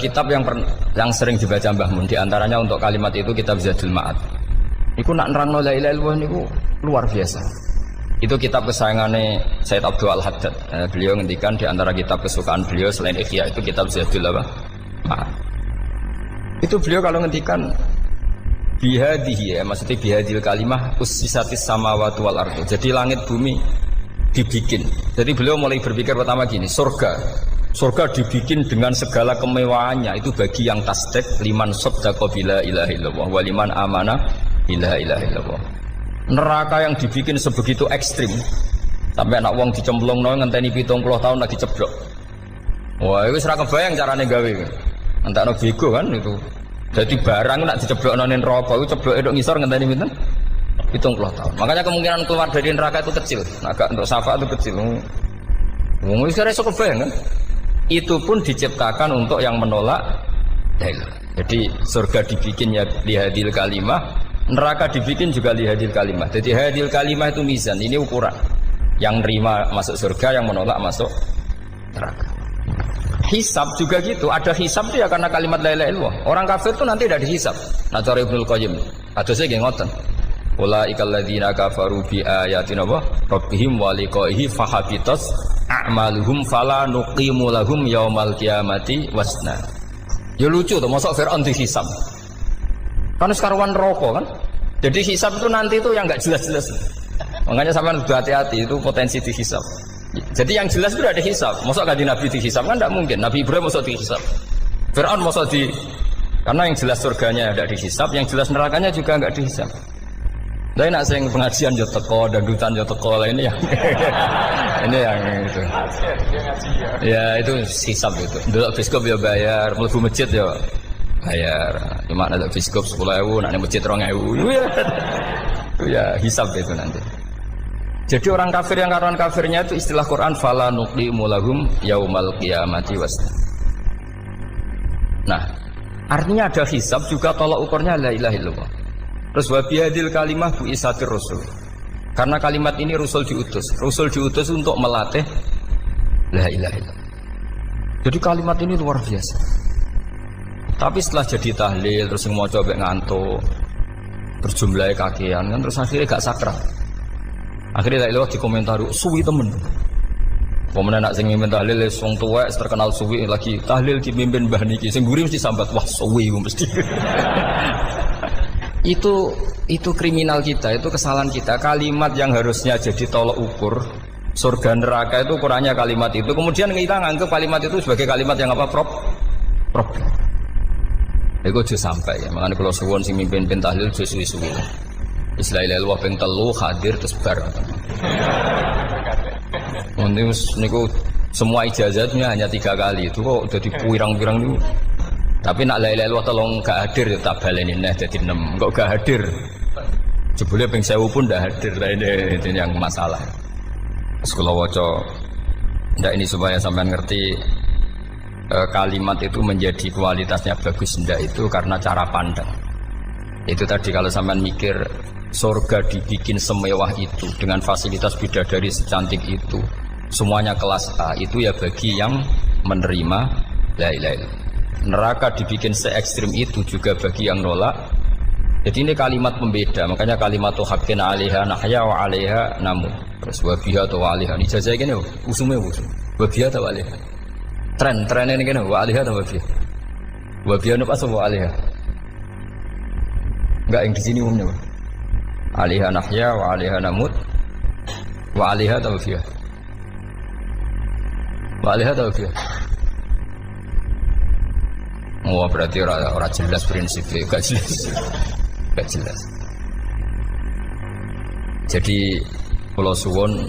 kitab yang sering dibaca Mbah Mun diantaranya untuk kalimat itu kitab Zadul Ma'ad. Iku nak nerangno la ilaha illallah niku luar biasa. Itu kitab kesayangannya Sayyid Abdul Al-Haddad. Beliau ngendikan di antara kitab kesukaan beliau selain Ihya itu kitab Zadul Ma'ad. Itu beliau kalau ngendikan bihadihi ya, maksudnya bihadil kalimah ussisatis samawati wal ardu. Jadi langit bumi dibikin. Jadi beliau mulai berpikir pertama gini, surga dibikin dengan segala kemewahannya itu bagi yang tasdik liman saddaqa bila ilaha illallah wa liman amana bila ilaha illallah. Neraka yang dibikin sebegitu ekstrim sampai anak wong dicemplung ngenteni 70 tahun lagi ceblok. Wah, itu ora kebayang carane gawe. Entakno bego kan itu. Jadi barang nak diceblokno ning neraka itu cebloke tok ngisor ngenteni pinten? 70 tahun. Makanya kemungkinan keluar dari neraka itu kecil. Nah, agak untuk syafaat itu kecil. Wong wis ora iso kebayang kan. Itu pun diciptakan untuk yang menolak dalil. Jadi surga dibikin ya lihadil kalimah, neraka dibikin juga lihadil kalimah. Jadi hadil kalimah itu mizan, ini ukuran. Yang nerima masuk surga, yang menolak masuk neraka. Hisab juga gitu, ada hisab itu ya karena kalimat la ilaha illallah. Orang kafir itu nanti tidak dihisab. Nah, cara Ibnul Qayyim, hadisnya nggih ngoten. Ulaikal ladzina kafaru bi ayatina rabbihim wa liqaihi fahabitat a'maluhum fala nuqimu lahum yaumal qiyamati wasna. Ya lucu tuh, masa Fir'aun dihisab. Kan sekarwan rokok kan. Jadi hisab itu nanti itu yang nggak jelas-jelas. Makanya sampean udah hati-hati, itu potensi dihisab. Jadi yang jelas itu ada hisab. Masa ganti Nabi dihisab kan tidak mungkin. Nabi Ibrahim masa dihisab. Fir'aun masa di, karena yang jelas surganya tidak dihisab, yang jelas nerakanya juga nggak dihisab. Tapi nak sing pengajian yo teko, dangdutan yo teko, ini yang ini yang itu. Ya itu hisab itu. Dulu biskop ya bayar, mlebu masjid ya bayar. Cuma ada biskop 10.000, nak masjid 2.000. Itu ya hisab itu nanti. Jadi orang kafir yang karuan kafirnya itu istilah Quran fala nuqimu lahum yaumal qiyamati wasna. Nah, artinya ada hisab juga tolak ukurnya la ilaha illallah. Terus wa bihadil kalimah bu isatir rusul. Karena kalimat ini Rasul diutus untuk melatih la ilaha illallah. Jadi kalimat ini luar biasa. Tapi setelah jadi tahlil terus semua coba ngantuk, terus jumlahnya kakean kan, terus akhirnya gak sakral. Akhirnya tak lewat di komentar suwi temen. Pemenang nak sing mimpin tahlil wong tuwek terkenal suwi lagi tahlil dipimpin Mbah niki sing mburi mesti sambat wah suwi mesti. Itu kriminal kita, itu kesalahan kita. Kalimat yang harusnya jadi tolok ukur surga neraka itu ukurannya kalimat itu. Kemudian kita nganggap kalimat itu sebagai kalimat yang apa? Problem. Iku aja sampai ya. Makanya kalau suwon sing mimpin tahlil aja suwi-suwi. Istilah ilmu ping telu hadir terus bar. Niku semua ijazahnya hanya 3 kali. Itu kok jadi pirang-pirang niku. Tapi nak la ilaha illallah tolong gak hadir ya tak baleni neh dadi 6. Kok gak hadir? Jebule ping 1000 pun ndak hadir. Itu yang masalah. Kula waca ndak ini supaya sampean ngerti kalimat itu menjadi kualitasnya bagus ndak itu karena cara pandang. Itu tadi kalau sampean mikir surga dibikin semewah itu dengan fasilitas bidadari secantik itu, semuanya kelas A, itu ya bagi yang menerima la ilaha illallah. Neraka dibikin se ekstrim itu juga bagi yang nolak. Jadi ini kalimat pembeda, makanya kalimat tuh haqqin 'alaiha nahya wa 'alaiha namut. Terus wa biha atau wa 'alaiha. Ini jajah gini usume usum. Wa biha atau wa 'alaiha. Tren ini gini wa 'alaiha atau wa biha. Wa biha apa sama wa 'alaiha? Enggak yang di sini umumnya. 'Alaiha nahya wa 'alaiha namut. Wa 'alaiha atau wa biha. Wa 'alaiha atau wa biha. Oh berarti orang jelas prinsipnya, gak jelas. Jadi Pulau Suwon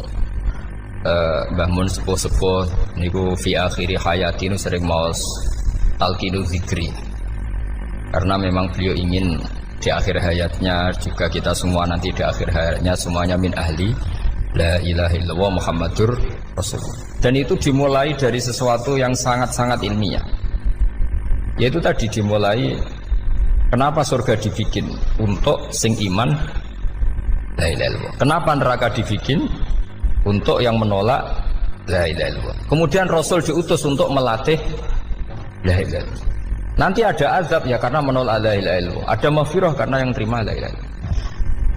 Mbah Mun sepuh-sepuh niku fi akhiri hayati nu sering maos talqinu zikri. Karena memang beliau ingin di akhir hayatnya juga kita semua nanti di akhir hayatnya semuanya min ahli la ilaha illallah Muhammadur Rasulullah. Dan itu dimulai dari sesuatu yang sangat-sangat ilmiah. Yaitu tadi dimulai kenapa surga dibikin untuk sing iman la ilaha illallah. Kenapa neraka dibikin untuk yang menolak la ilaha illallah. Kemudian Rasul diutus untuk melatih la ilaha illallah. Nanti ada azab ya karena menolak la ilaha illallah. Ada maghfirah karena yang terima la ilaha illallah.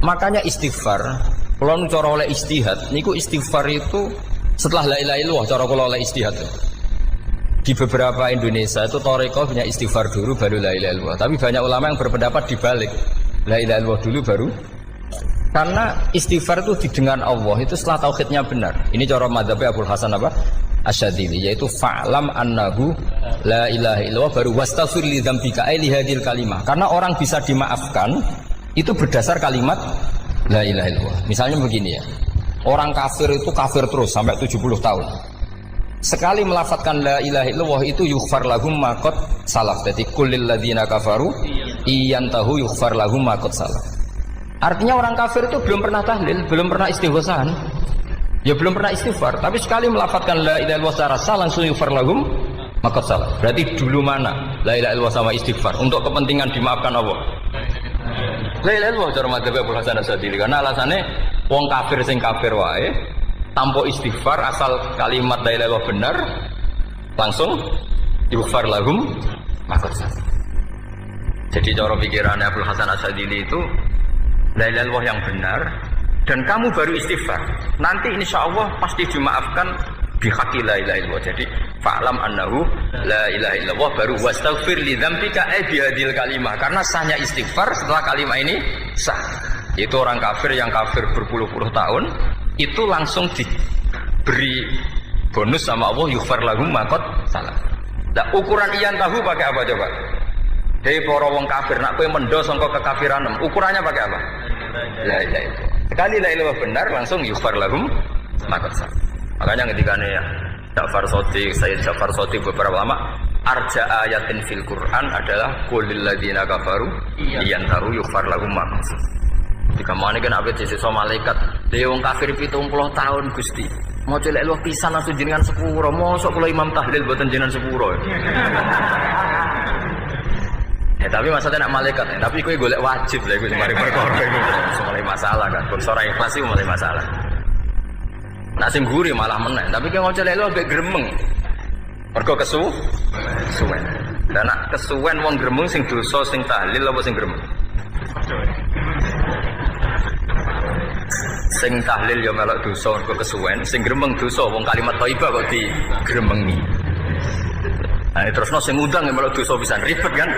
Makanya istighfar, kalau cara oleh istihad, niku istighfar itu setelah la ilaha illallah cara kalau oleh istihad. Di beberapa Indonesia itu Toreko punya istighfar dulu baru la ilaha illallah. Tapi banyak ulama yang berpendapat dibalik, la ilaha illallah dulu baru. Karena istighfar itu didengar Allah itu setelah tauhidnya benar. Ini cara madzhabnya Abul Hasan apa? Asyadzili, yaitu fa'lam annahu la ilaha illallah baru wastaghfir li dzambika ai li hadhil kalimah. Karena orang bisa dimaafkan itu berdasar kalimat la ilaha illallah. Misalnya begini ya. Orang kafir itu kafir terus sampai 70 tahun. Sekali melafadzkan la ilaha illallah itu yughfar lahum ma qad salaf. Jadi kullil ladzina kafaru iyantahu yughfar lahum ma qad salaf. Artinya orang kafir itu belum pernah tahlil, belum pernah istighosah. Ya belum pernah istighfar, tapi sekali melafadzkan la ilaha illallah secara sah langsung yughfar lahum ma qad salaf. Berarti dulu mana la ilaha illallah sama istighfar untuk kepentingan dimaafkan Allah. La ilaha illallah cara madzhab Abul Hasan Asyadzili karena alasannya wong kafir sing kafir wae tanpa istighfar asal kalimat la ilaha illallah benar langsung yughfar lahum maqad salaf. Jadi cara pikirannya Abul Hasan Asyadzili itu la ilaha illallah yang benar dan kamu baru istighfar nanti insya Allah pasti dimaafkan bihaqqi la ilaha illallah. Jadi fa'lam annahu la ilaha illallah baru wastaghfir li dzambika ai bihadil kalimah karena sahnya istighfar setelah kalimat ini sah. Itu orang kafir yang kafir berpuluh-puluh tahun itu langsung diberi bonus sama Allah yughfar lahum ma qad salaf. Nah ukuran iyan tahu pakai apa coba? Dari para wong kafir nak kowe mendo sangka kekafiran ukurannya pakai apa? La ilaha illallah. Sekali la ilaha benar langsung yughfar lahum ma qad salaf. Makanya ketika Ja'far Shadiq, Sayyid Ja'far Shadiq beberapa lama arja ayatin fil Quran adalah qulil ladzina kafaru iyan tahu yughfar lahum ma qad salaf. Jika mana kan abet disiksa malaikat, dia wong kafir 70 tahun Gusti. Mau celek lu pisan langsung jenengan sepuro, mosok kula imam tahlil boten jenengan sepuro. Ya tapi maksudnya nak malaikat, tapi kowe golek wajib lha iku mari perkara iku. Mulai masalah kan, bangsa ora ikhlas iku mulai masalah. Nak sing guri malah meneh, tapi kowe mau celek lu ambek gremeng. Mergo suwen. Dan nak kesuwen wong gremeng sing dosa sing tahlil apa sing gremeng? Sing tahlil ya melok dosa kok kesuwen, sing gremeng dosa wong kalimat thayyibah kok di gremengi. Nah, terusno sing ngundang ya melok dosa pisan ribet kan?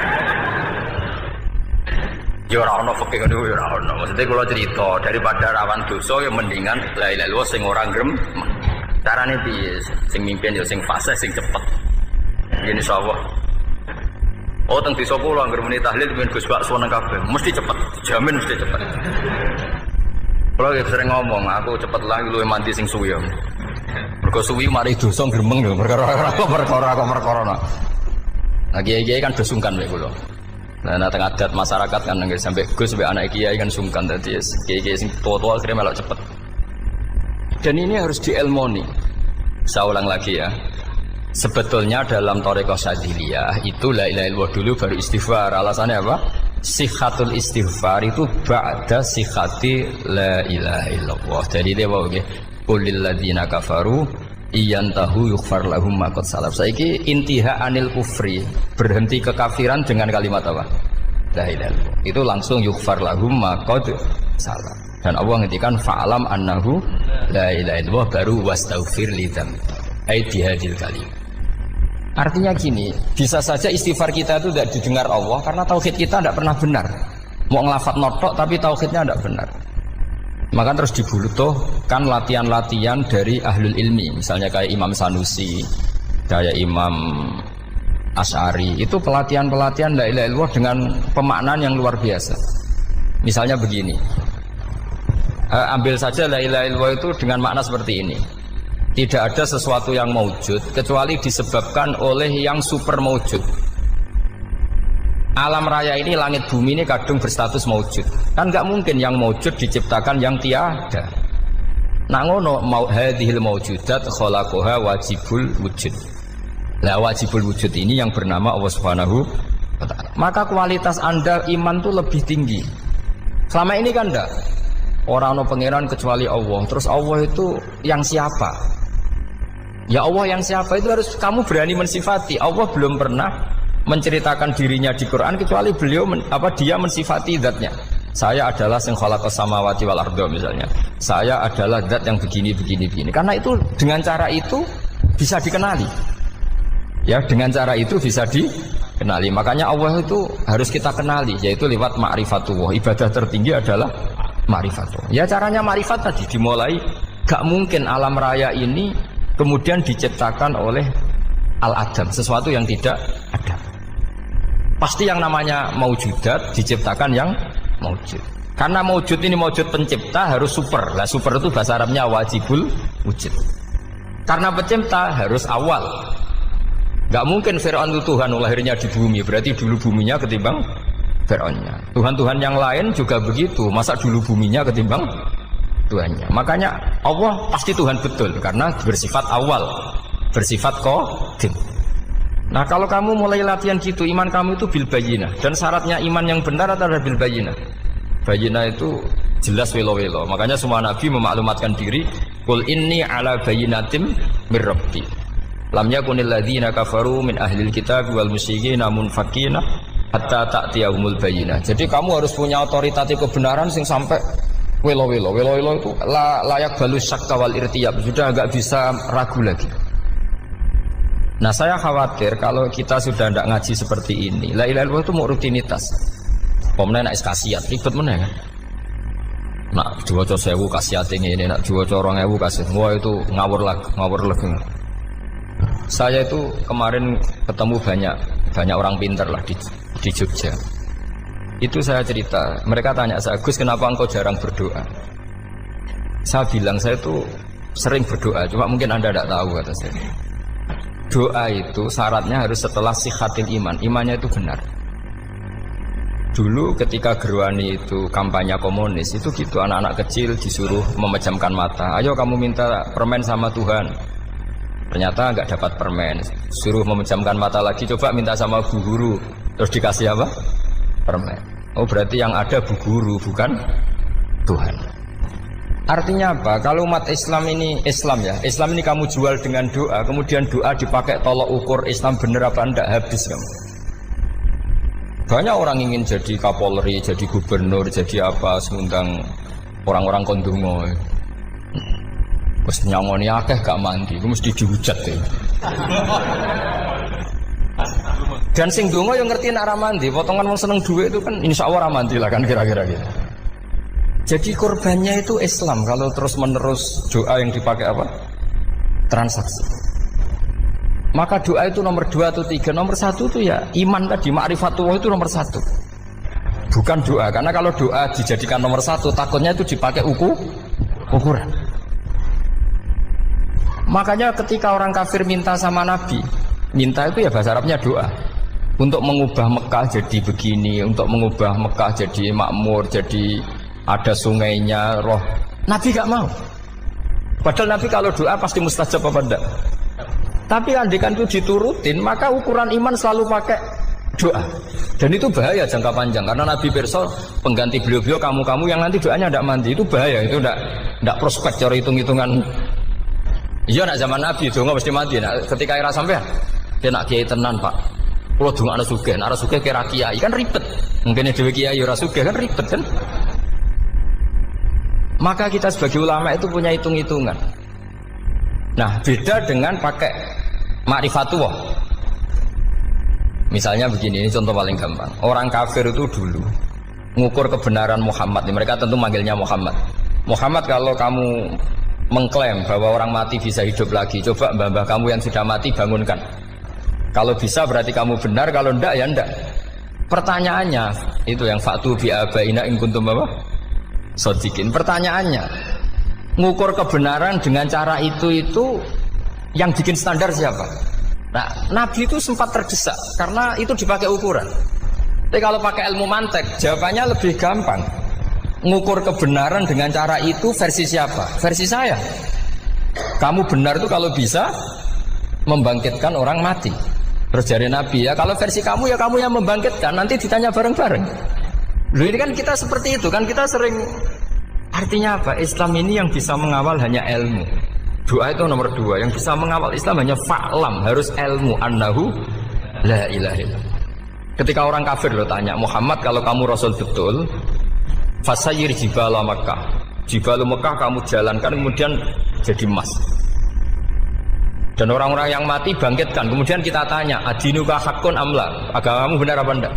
Ya ora ono fikih ngono ya ora ono. Maksudnya kula cerita daripada rawan dosa ya mendingan la ilaha illallah sing ora gremeng. Carane piye? Sing mimpin ya sing fasih sing cepet. Ngene insyaallah. Oh teng desa kula anggere muni tahlil ben Gus bakso nang kabeh. Mesti cepet, jamin mesti cepet. Kula sering ngomong, aku cepet lah luwih mandi sing suwi. Mergo suwi mari dosa gremeng lho, perkara kok. Nah kiai-kiai kan do sungkan mek kula. Nah teng adat masyarakat kan nggih sampai Gus sampai anak kiai kan sungkan dadi kiai-kiai sing tua-tua akhirnya melok cepet. Dan ini harus diilmoni. Saya ulang lagi ya. Sebetulnya dalam thariqah Syadziliyah itu la ilaha illallah dulu baru istighfar. Alasannya apa? Sihhatul istighfar itu ba'da sihhati la ilaha illallah. Jadi dia bawa nggih, qulil ladzina kafaru iyantahu yughfar lahum ma qad salaf. Saiki intiha anil kufri, berhenti kekafiran dengan kalimat apa? La ilaha illallah. Itu langsung yughfar lahum ma qad salaf. Dan Allah ngendikan fa'alam annahu la ilaha illallah baru wastaghfir lidzam. Ai bihadil kalim. Artinya gini, bisa saja istighfar kita itu tidak didengar Allah karena tauhid kita tidak pernah benar. Mau ngelafat notok tapi tauhidnya tidak benar. Maka terus dibutuhkan latihan-latihan dari ahlul ilmi, misalnya kayak Imam Sanusi, kayak Imam Asy'ari. Itu pelatihan-pelatihan la ilaha illallah dengan pemaknaan yang luar biasa. Misalnya begini, ambil saja la ilaha illallah itu dengan makna seperti ini. Tidak ada sesuatu yang maujud kecuali disebabkan oleh yang super maujud. Alam raya ini, langit bumi ini kadung berstatus maujud. Kan nggak mungkin yang maujud diciptakan yang tiada. Nah ngono hadhil maujudat khalaqaha wajibul wujud. Lah wajibul wujud ini yang bernama Allah Subhanahu wa ta'ala. Maka kualitas Anda iman tuh lebih tinggi. Selama ini kan enggak. Orang no pangeran kecuali Allah. Terus Allah itu yang siapa? Ya Allah yang siapa itu harus kamu berani mensifati. Allah belum pernah menceritakan dirinya di Quran kecuali beliau dia mensifati zatnya. Saya adalah sing khalaqas samawati wal arda misalnya. Saya adalah zat yang begini. Karena itu dengan cara itu bisa dikenali. Ya, dengan cara itu bisa dikenali. Makanya Allah itu harus kita kenali, yaitu lewat ma'rifatullah. Ibadah tertinggi adalah ma'rifatullah. Ya caranya ma'rifat tadi dimulai. Gak mungkin alam raya ini kemudian diciptakan oleh al-adam, sesuatu yang tidak ada. Pasti yang namanya maujudat diciptakan yang maujud. Karena maujud ini maujud pencipta harus super. Lah super itu bahasa Arabnya wajibul wujud. Karena pencipta harus awal. Gak mungkin Fir'aun itu Tuhan lahirnya di bumi, berarti dulu buminya ketimbang Fir'aunnya. Tuhan-Tuhan yang lain juga begitu, masa dulu buminya ketimbang Tuhannya. Makanya Allah pasti Tuhan betul karena bersifat awal, bersifat qadim. Nah kalau kamu mulai latihan gitu, iman kamu itu bil bayyinah. Dan syaratnya iman yang benar adalah bil bayyinah. Bayyinah itu jelas welo-welo. Makanya semua nabi memaklumatkan diri, qul inni ala bayyinatim mir rabbi. Lam yakunil ladzina kafaru min ahlil kitab wal musyrikin munfakina hatta ta'tiyahumul bayyinah. Jadi kamu harus punya otoritatif kebenaran sing sampai welo-welo itu layak balus syakka wal irtiyab, sudah agak bisa ragu lagi. Nah saya khawatir kalau kita sudah tidak ngaji seperti ini, la ilaha illallah itu mau rutinitas. Pemenang nak kasiat ribet mana kan? Nak diwaca 1000 kasiat ini, nak diwaca 2000 kasiat, wah itu ngawur lagi. Saya itu kemarin ketemu banyak orang pintar lah di Jogja. Itu saya cerita, mereka tanya saya, Gus kenapa engkau jarang berdoa? Saya bilang saya itu sering berdoa, cuma mungkin Anda tidak tahu kata saya. Doa itu syaratnya harus setelah sihhatil iman, imannya itu benar. Dulu ketika Gerwani itu kampanye komunis, itu gitu anak-anak kecil disuruh memejamkan mata. Ayo kamu minta permen sama Tuhan. Ternyata nggak dapat permen, suruh memejamkan mata lagi, coba minta sama bu guru, terus dikasih apa? Permen. Oh berarti yang ada bu guru bukan Tuhan. Artinya apa? Kalau umat Islam ini Islam ini kamu jual dengan doa, kemudian doa dipakai tolok ukur Islam bener apa enggak, habis kamu. Banyak orang ingin jadi Kapolri, jadi gubernur, jadi apa, mengundang orang-orang kondungo. Mesti nyangoni akeh gak mandi, itu mesti dihujat ya. Dan sing dongo yang ngerti nak mandi, potongan wong seneng duit itu kan insya Allah mandi lah kan kira-kira gitu. Jadi korbannya itu Islam kalau terus menerus doa yang dipakai apa? Transaksi. Maka doa itu nomor 2 atau 3, nomor 1 itu ya iman tadi, ma'rifatullah itu nomor 1. Bukan doa, karena kalau doa dijadikan nomor 1 takutnya itu dipakai ukuran. Makanya ketika orang kafir minta sama Nabi, minta itu ya bahasa Arabnya doa, untuk mengubah Mekah jadi begini, untuk mengubah Mekah jadi makmur, jadi ada sungainya, roh. Nabi gak mau. Padahal Nabi kalau doa pasti mustajab apa enggak? Tapi andikan itu diturutin, maka ukuran iman selalu pakai doa. Dan itu bahaya jangka panjang, karena Nabi pirsa pengganti beliau-beliau kamu-kamu yang nanti doanya tidak mandi, itu bahaya, itu tidak prospek cara hitung-hitungan. Iya nak zaman Nabi donga mesti mandi. Nah, ketika era sampean dia nak kiai tenan Pak, kalau donga ana sugih, ana sugih kira kiai kan ribet. Mungkin dhewe kiai ora sugih kan ribet kan. Maka kita sebagai ulama itu punya hitung-hitungan. Nah, beda dengan pakai ma'rifatullah. Misalnya begini, ini contoh paling gampang. Orang kafir itu dulu mengukur kebenaran Muhammad. Mereka tentu manggilnya Muhammad. Muhammad, kalau kamu mengklaim bahwa orang mati bisa hidup lagi, coba mbah-mbah kamu yang sudah mati bangunkan. Kalau bisa berarti kamu benar, kalau ndak ya ndak. Pertanyaannya itu yang faktu bi abaina in kuntum apa? Sodikin. Pertanyaannya, ngukur kebenaran dengan cara itu yang bikin standar siapa? Nah, Nabi itu sempat terdesak karena itu dipakai ukuran. Tapi kalau pakai ilmu mantek, jawabannya lebih gampang. Ngukur kebenaran dengan cara itu versi siapa? Versi saya. Kamu benar itu kalau bisa membangkitkan orang mati. Terus dari Nabi, ya kalau versi kamu ya kamu yang membangkitkan, nanti ditanya bareng-bareng. Loh, ini kan kita seperti itu kan, kita sering. Artinya apa? Islam ini yang bisa mengawal hanya ilmu. Doa itu nomor 2. Yang bisa mengawal Islam hanya fa'lam, harus ilmu annahu la ilaha illallah. Ketika orang kafir lo tanya, Muhammad kalau kamu Rasul betul, fasayir jibala Makkah, jibalu Mekah kamu jalankan kemudian jadi emas. Dan orang-orang yang mati bangkitkan. Kemudian kita tanya, adinuka hakun amla, agamamu benar apa enggak?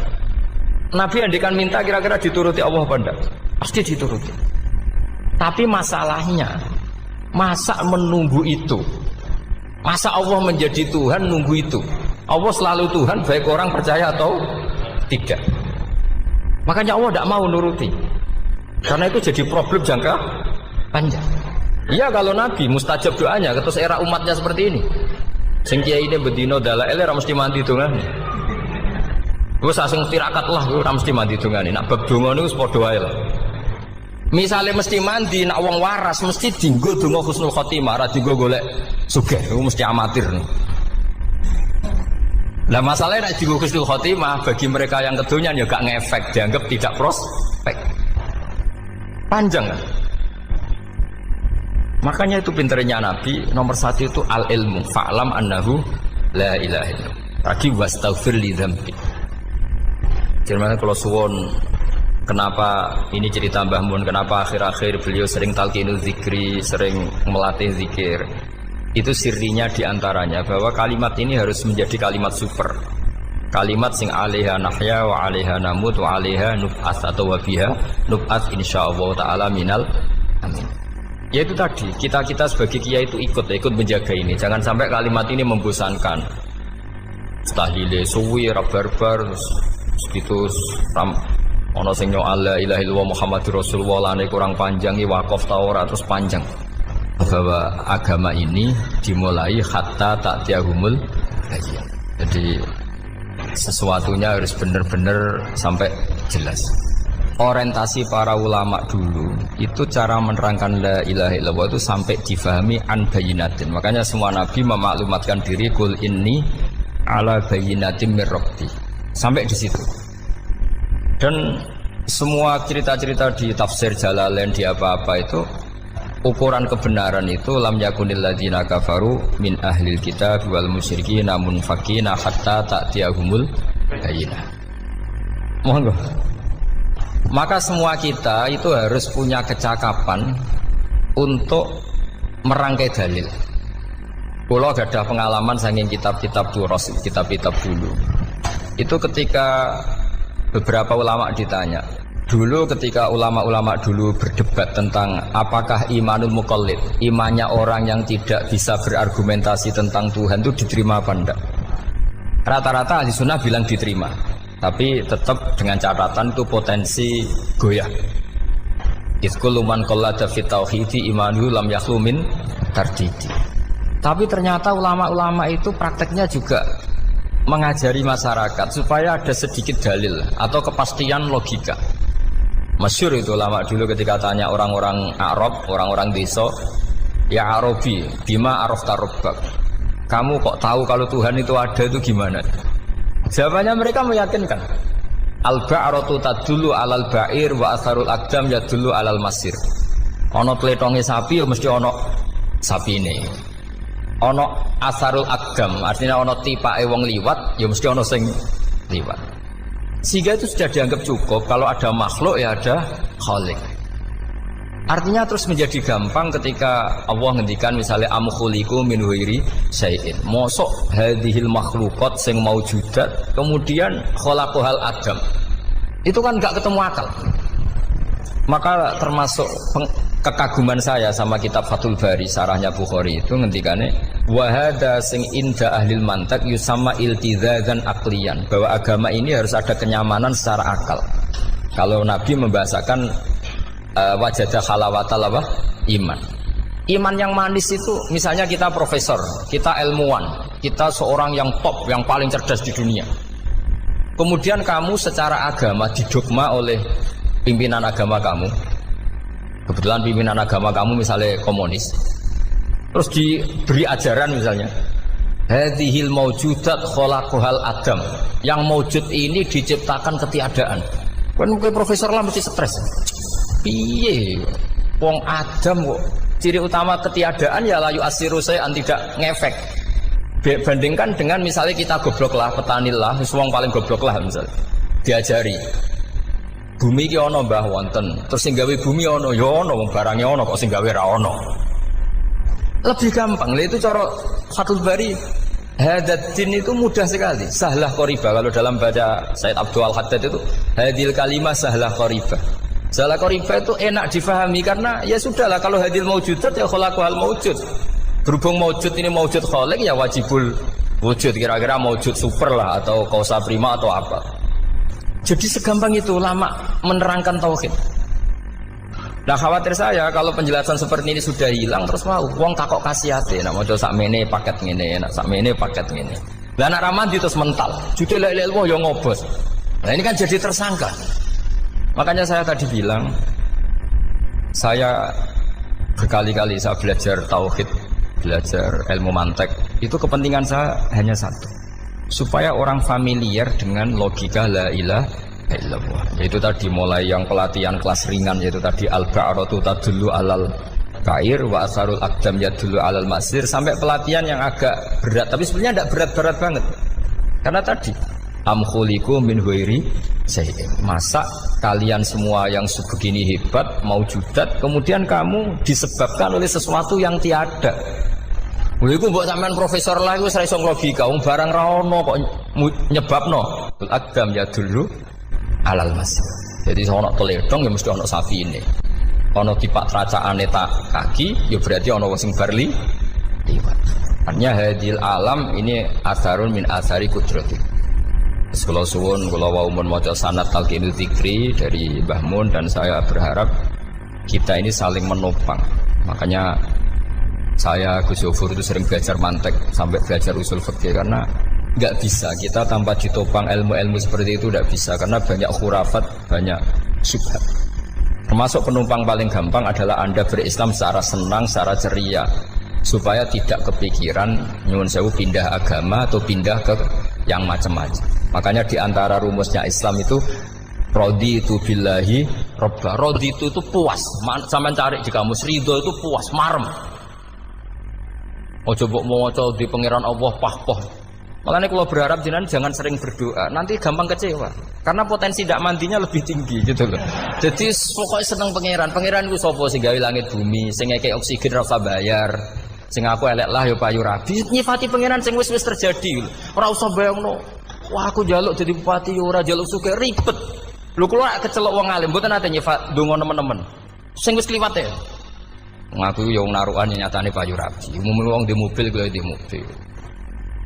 Nabi andikan minta kira-kira dituruti Allah apa enggak? Pasti dituruti. Tapi masalahnya, masa menunggu itu? Masa Allah menjadi Tuhan nunggu itu? Allah selalu Tuhan baik orang percaya atau tidak. Makanya Allah tidak mau nuruti, karena itu jadi problem jangka panjang. Iya kalau Nabi mustajab doanya, ketus era umatnya seperti ini. Sing kiai ini bedino dalail ora mesti mandi dongan. Wis asing tirakat lah ora mesti mandi dongane. Nak bab donga niku padha wae lah. Misale mesti mandi, nak wong waras mesti dienggo donga husnul khotimah, ora dienggo golek sugih. Iku mesti amatir. Lah masalahnya nak dienggo husnul khotimah bagi mereka yang kedonyan ya gak ngefek, dianggap tidak prospek. Panjang kan? Makanya itu pinternya Nabi, nomor 1 itu al-ilmu, fa'lam annahu la ilaha illallah. Lagi wastaghfir li dzambi. Jadi kalau suwon, kenapa ini cerita Mbah Mun, kenapa akhir-akhir beliau sering talqinu zikri, sering melatih zikir. Itu sirinya diantaranya bahwa kalimat ini harus menjadi kalimat super. Kalimat sing alaiha nahya wa alaiha namut wa alaiha nub'ats atau wa biha nub'ats insyaallah taala minal amin. Ya itu tadi, kita sebagai kiai itu ikut menjaga ini. Jangan sampai kalimat ini membosankan. Tahlile suwi barbar gitu ono sing nyu'al la ilaha illallah Muhammadur Rasulullah lane kurang panjang wakaf ta ora terus panjang. Bahwa agama ini dimulai hatta ta'tiyahumul bayyinah. Jadi sesuatunya harus benar-benar sampai jelas. Orientasi para ulama dulu itu cara menerangkan la ilaha illallah itu sampai difahami an bayyinatin. Makanya semua nabi memaklumatkan diri kul inni ala bayyinatin mir rabbi. Sampai di situ. Dan semua cerita-cerita di tafsir Jalalain di apa-apa itu ukuran kebenaran itu lam yakunil ladzina kafaru min ahlil kitab wal musyrikin namun fakina hatta ta'tiyahumul bayyinah. Monggo. Maka semua kita itu harus punya kecakapan untuk merangkai dalil. Kalau ada pengalaman saking kitab-kitab duros, kitab-kitab dulu. Itu ketika beberapa ulama ditanya. Dulu ketika ulama-ulama dulu berdebat tentang apakah imanul muqallid, imannya orang yang tidak bisa berargumentasi tentang Tuhan itu diterima apa enggak? Rata-rata ahli sunnah bilang diterima. Tapi tetap dengan catatan itu potensi goyah. Iskul man qallada fit tauhidi imanuhu lam yakhlu min tardidi. Tapi ternyata ulama-ulama itu prakteknya juga mengajari masyarakat supaya ada sedikit dalil atau kepastian logika. Masyhur itu ulama dulu ketika tanya orang-orang Arab, orang-orang desa, ya Arabi, bima arafta rabbak. Kamu kok tahu kalau Tuhan itu ada, itu gimana? Jawabannya mereka meyakinkan. Al-ba'ratu tadullu alal ba'ir wa asharul aqdam yadullu alal masir. Ono tletonge sapi ya mesti ono sapine. Ono asarul aqdam, artinya ono tipake wong liwat ya mesti ono sing liwat. Sehingga itu sudah dianggap cukup kalau ada makhluk ya ada khalik. Artinya terus menjadi gampang ketika Allah ngendikan misalnya am khuliqu min ghairi syai'in. Mosok hadhil makhluqat sing maujudat kemudian khalaqahal adam. Itu kan enggak ketemu akal. Maka termasuk kekaguman saya sama kitab Fathul Bari sarahnya Bukhari itu ngendikane wa hadza sing inda ahlil mantak yusamma iltizazan aqliyan, bahwa agama ini harus ada kenyamanan secara akal. Kalau Nabi membahasakan wajadah halawatal apa? Iman. Iman yang manis itu misalnya kita profesor, kita ilmuwan, kita seorang yang top, yang paling cerdas di dunia. Kemudian kamu secara agama didogma oleh pimpinan agama kamu. Kebetulan pimpinan agama kamu misalnya komunis. Terus diberi ajaran misalnya hadhil maujudat khalaqahal adam. Yang maujud ini diciptakan ketiadaan. Kan mungkin profesor lah mesti stres. Piye wong Adam kok ciri utama ketiadaan ya layu asiru saya tidak ngefek. Bandingkan dengan misalnya kita goblok lah, petani lah, wong paling goblok lah misalnya diajari bumi ki ana mbah wonten, terus sing gawe bumi ana ya ana, wong barange ana kok sing gawe ra ana. Lebih gampang. Lah itu cara Fathul Bari hadatin itu mudah sekali, sahlah qoriba. Kalau dalam baca Said Abdul Haddad itu hadil kalimah sahlah qoriba. Sahlah qoriba itu enak difahami karena ya sudahlah, kalau hadil maujudat ya khalaqahal maujud. Berhubung maujud ini maujud khaliq ya wajibul wujud, kira-kira maujud super lah atau kausa prima atau apa. Jadi segampang itu ulama menerangkan tauhid. Nah khawatir saya kalau penjelasan seperti ini sudah hilang terus mau wong takok kasihate nak maca sakmene paket ngene, nak sakmene paket ngene. Lah anak ramadi terus mental. Judul la ilaha illallah yo ngobos. Nah ini kan jadi tersangka. Makanya saya tadi bilang saya berkali-kali saya belajar tauhid, belajar ilmu mantek. Itu kepentingan saya hanya satu. Supaya orang familiar dengan logika la ilaha illallah. Yaitu tadi mulai yang pelatihan kelas ringan, yaitu tadi al-ba'ratu tadullu alal kair wa asarul aqdam yadullu alal masir, sampai pelatihan yang agak berat, tapi sebenarnya tidak berat-berat banget. Karena tadi am khuliqu min ghairi syai'in. Masa kalian semua yang sebegini hebat maujudat kemudian kamu disebabkan oleh sesuatu yang tiada. Lha iku mbok sampean profesor lah iku ora iso logika, wong barang ra ono kok nyebabno. Aqdam yadullu alal masir. Jadi ono teledong ya mesti ono sapine. Ono tipak tracaane tak kaki ya berarti ono wong sing barli liwat. Artinya hadil alam ini asarun min asari kudrati. Kula suwun kula wau mun maca sanad talqinul dzikri dari Mbah Mun, dan saya berharap kita ini saling menopang. Makanya saya Gus Yofur itu sering belajar mantek sampai belajar usul fikih, karena nggak bisa kita tanpa ditopang ilmu-ilmu seperti itu, tidak bisa, karena banyak khurafat, banyak syubhat. Termasuk penumpang paling gampang adalah Anda berislam secara senang, secara ceria, supaya tidak kepikiran nyuwun sewu pindah agama atau pindah ke yang macam-macam. Makanya diantara rumusnya Islam itu raditu billahi robba. Raditu itu puas. Sampai cari di kamus, ridho itu puas, marem. Ojo mbok maca di pangeran Allah pah-pah Makanya kalau berharap jenengan jangan sering berdoa, nanti gampang kecewa. Karena potensi tidak mandinya lebih tinggi gitu loh. Jadi pokoknya seneng pangeran. Pangeran itu sapa sing gawe langit bumi, sing ngekek oksigen ora usah bayar. Sing aku elek lah ya payu rabi. Nyifati pangeran sing wis terjadi. Ora usah bayangno. Wah aku njaluk jadi bupati ora njaluk sugih ribet. Lho kula kecelok wong alim mboten ate nyifat donga nemen-nemen. Sing wis kliwat ya. Ngaku yo narukan nyatane payu rabi. Umume wong di mobil kaya di mobil.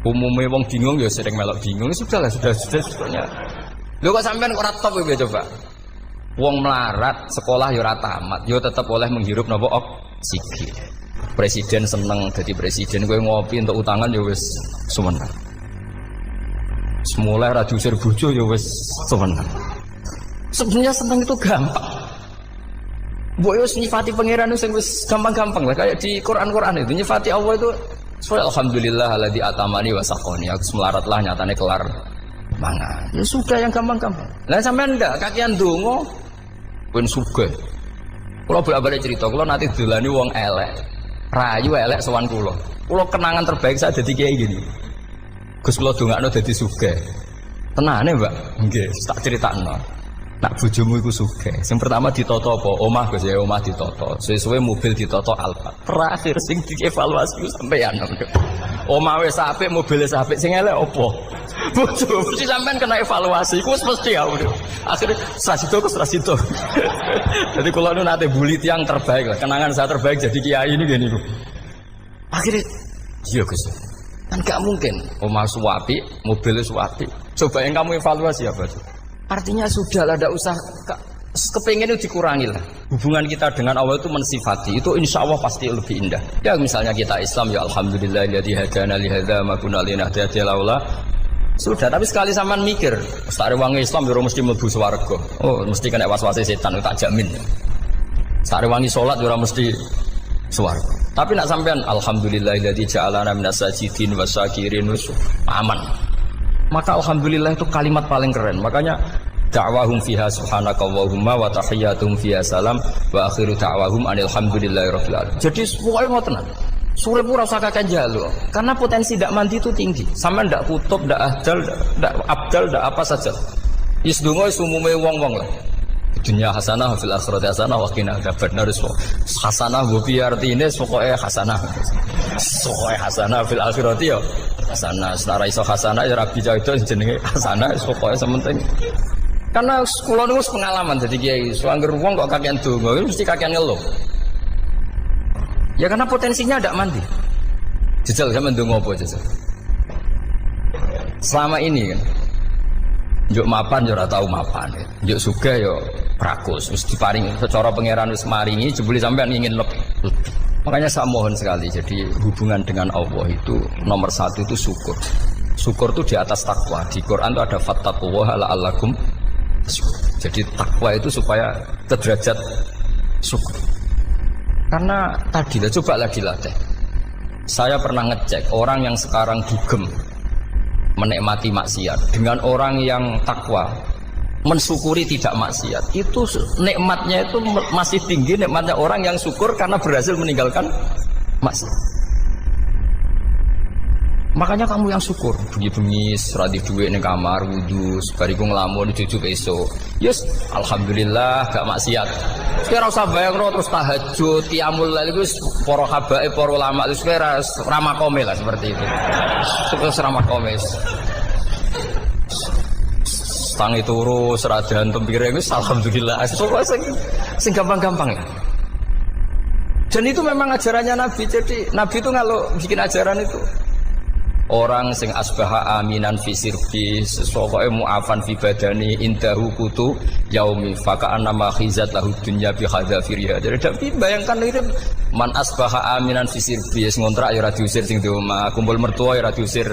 Umumnya wong bingung ya sering melok bingung, sudah sebetulnya. Lho kok sampean ora top ya coba. Wong melarat sekolah ya ora tamat, ya tetep oleh menghirup napa oksigen. Presiden seneng jadi presiden, kowe ngopi untuk utangan ya wis sumeneng. Semula ra diusir bojo ya wis sumeneng. Sebenarnya seneng itu gampang. Mbok yo nyifati pangeran sing wis gampang-gampang lah kayak di Quran itu nyifati Allah itu. Alhamdulillah alladzi atamani wa saqoni. Aku melaratlah nyatane kelar mangan. Ya sudah yang gampang-gampang. Lah sampean ndak kakian donga ben sugih. Kula bolak-balik cerita, kula nanti dolani wong elek. Rayu elek sowan kula. Kula kenangan terbaik saya dadi kiai gini. Gus kula dongakno dadi sugih. Tenane, Mbak? Nggih, tak critakno. Nak bojomu iku sugih. Sing pertama ditoto apa? Omah Gus ya, omah ditoto. Suwe-suwe mobil ditoto Alfa. Terakhir sing dievaluasi sampeyan. Omah wis apik, mobil wis apik, sing elek apa? Bojo mesti sampean kena evaluasi. Iku wis mesti ya. Akhire strasido. Jadi kula nu nate bully tiyang terbaik lah. Kenangan saya terbaik jadi kiai ini gini niku. Akhire iya Gus. Kan gak mungkin omah suwapi, mobil suwapi. Coba yang kamu evaluasi apa tuh? Artinya sudah lah, tidak usah kepengen itu dikurangi lah. Hubungan kita dengan Allah itu mensifati, itu insya Allah pasti lebih indah. Ya misalnya kita Islam, ya Alhamdulillah alladzi hadana li hadza ma kunna linahtadiya laula. Sudah, tapi sekali sampean mikir, sare wong Islam yo mesti mlebu swarga. Oh, mesti kena was-wase setan, tak jamin. Sare wangi salat yo mesti swarga. Tapi nak sampean Alhamdulillah alladzi ja'alana minas sajidin wasyakirin aman. Maka alhamdulillah itu kalimat paling keren. Makanya da'wahum fiha subhanakallahumma wa tahiyyatuhum fiha salam wa akhiru da'wahum alhamdulillahirabbil alamin. Jadi pokoke ngoten. Sore pura usah kakek njaluk. Karena potensi ndak mandi itu tinggi. Sampean ndak kutub, ndak ahdal, ndak abdal, ndak apa saja. Wis donga wis umume wong-wong lah. Dunya hasanah fil akhirati hasanah wa qina adzabannar. Hasanah mbok piye artine pokoke hasanah. Pokoke hasanah fil akhirati ya hasanah. Setara iso hasanah ya rabi itu jenenge hasanah pokoke sementing. Karena kula niku pengalaman dadi kiai. Suwanger wong kok kakean donga mesti kakean ngeluh. Ya karena potensinya ndak mandi. Jejal sampean ndonga apa jejal? Selama ini kan njuk mapan yo ora tau mapan. Njuk sugih yo prakus wis diparingi secara pangeran wis maringi jebule sampean ingin lebih. Makanya saya mohon sekali, jadi hubungan dengan Allah itu nomor satu itu syukur. Syukur itu di atas takwa. Di Quran itu ada fattaqullaha la'allakum syukur. Jadi takwa itu supaya derajat syukur. Karena tadi lah coba lagi dilatih. Saya pernah ngecek orang yang sekarang dugem menikmati maksiat dengan orang yang takwa mensyukuri tidak maksiat, itu nikmatnya itu masih tinggi nikmatnya orang yang syukur karena berhasil meninggalkan maksiat. Makanya kamu yang syukur, bengi-bengi seradi duit ning kamar wudu, bariku ngelamun cucu esuk. Yes, alhamdulillah gak maksiat. Kira usah bayangno terus tahajud, qiyamul lail iku para habaib, para ulama itu kira ramakome lah seperti itu. Terus ramakome. Tangi turu seradan tempiring wis alhamdulillah. Sing gampang-gampang ya. Dan itu memang ajarannya Nabi. Jadi Nabi itu kalau bikin ajaran itu orang sing asbaha aminan fi sirbi sesuatu mu'afan fi badani indahu kutu yaumi faka annama khizat lahu dunya bi hadzafiriha. Jadi bayangkan itu man asbaha aminan fi sirbi ngontrak ya ora diusir sing di omah, kumpul mertua ya ora diusir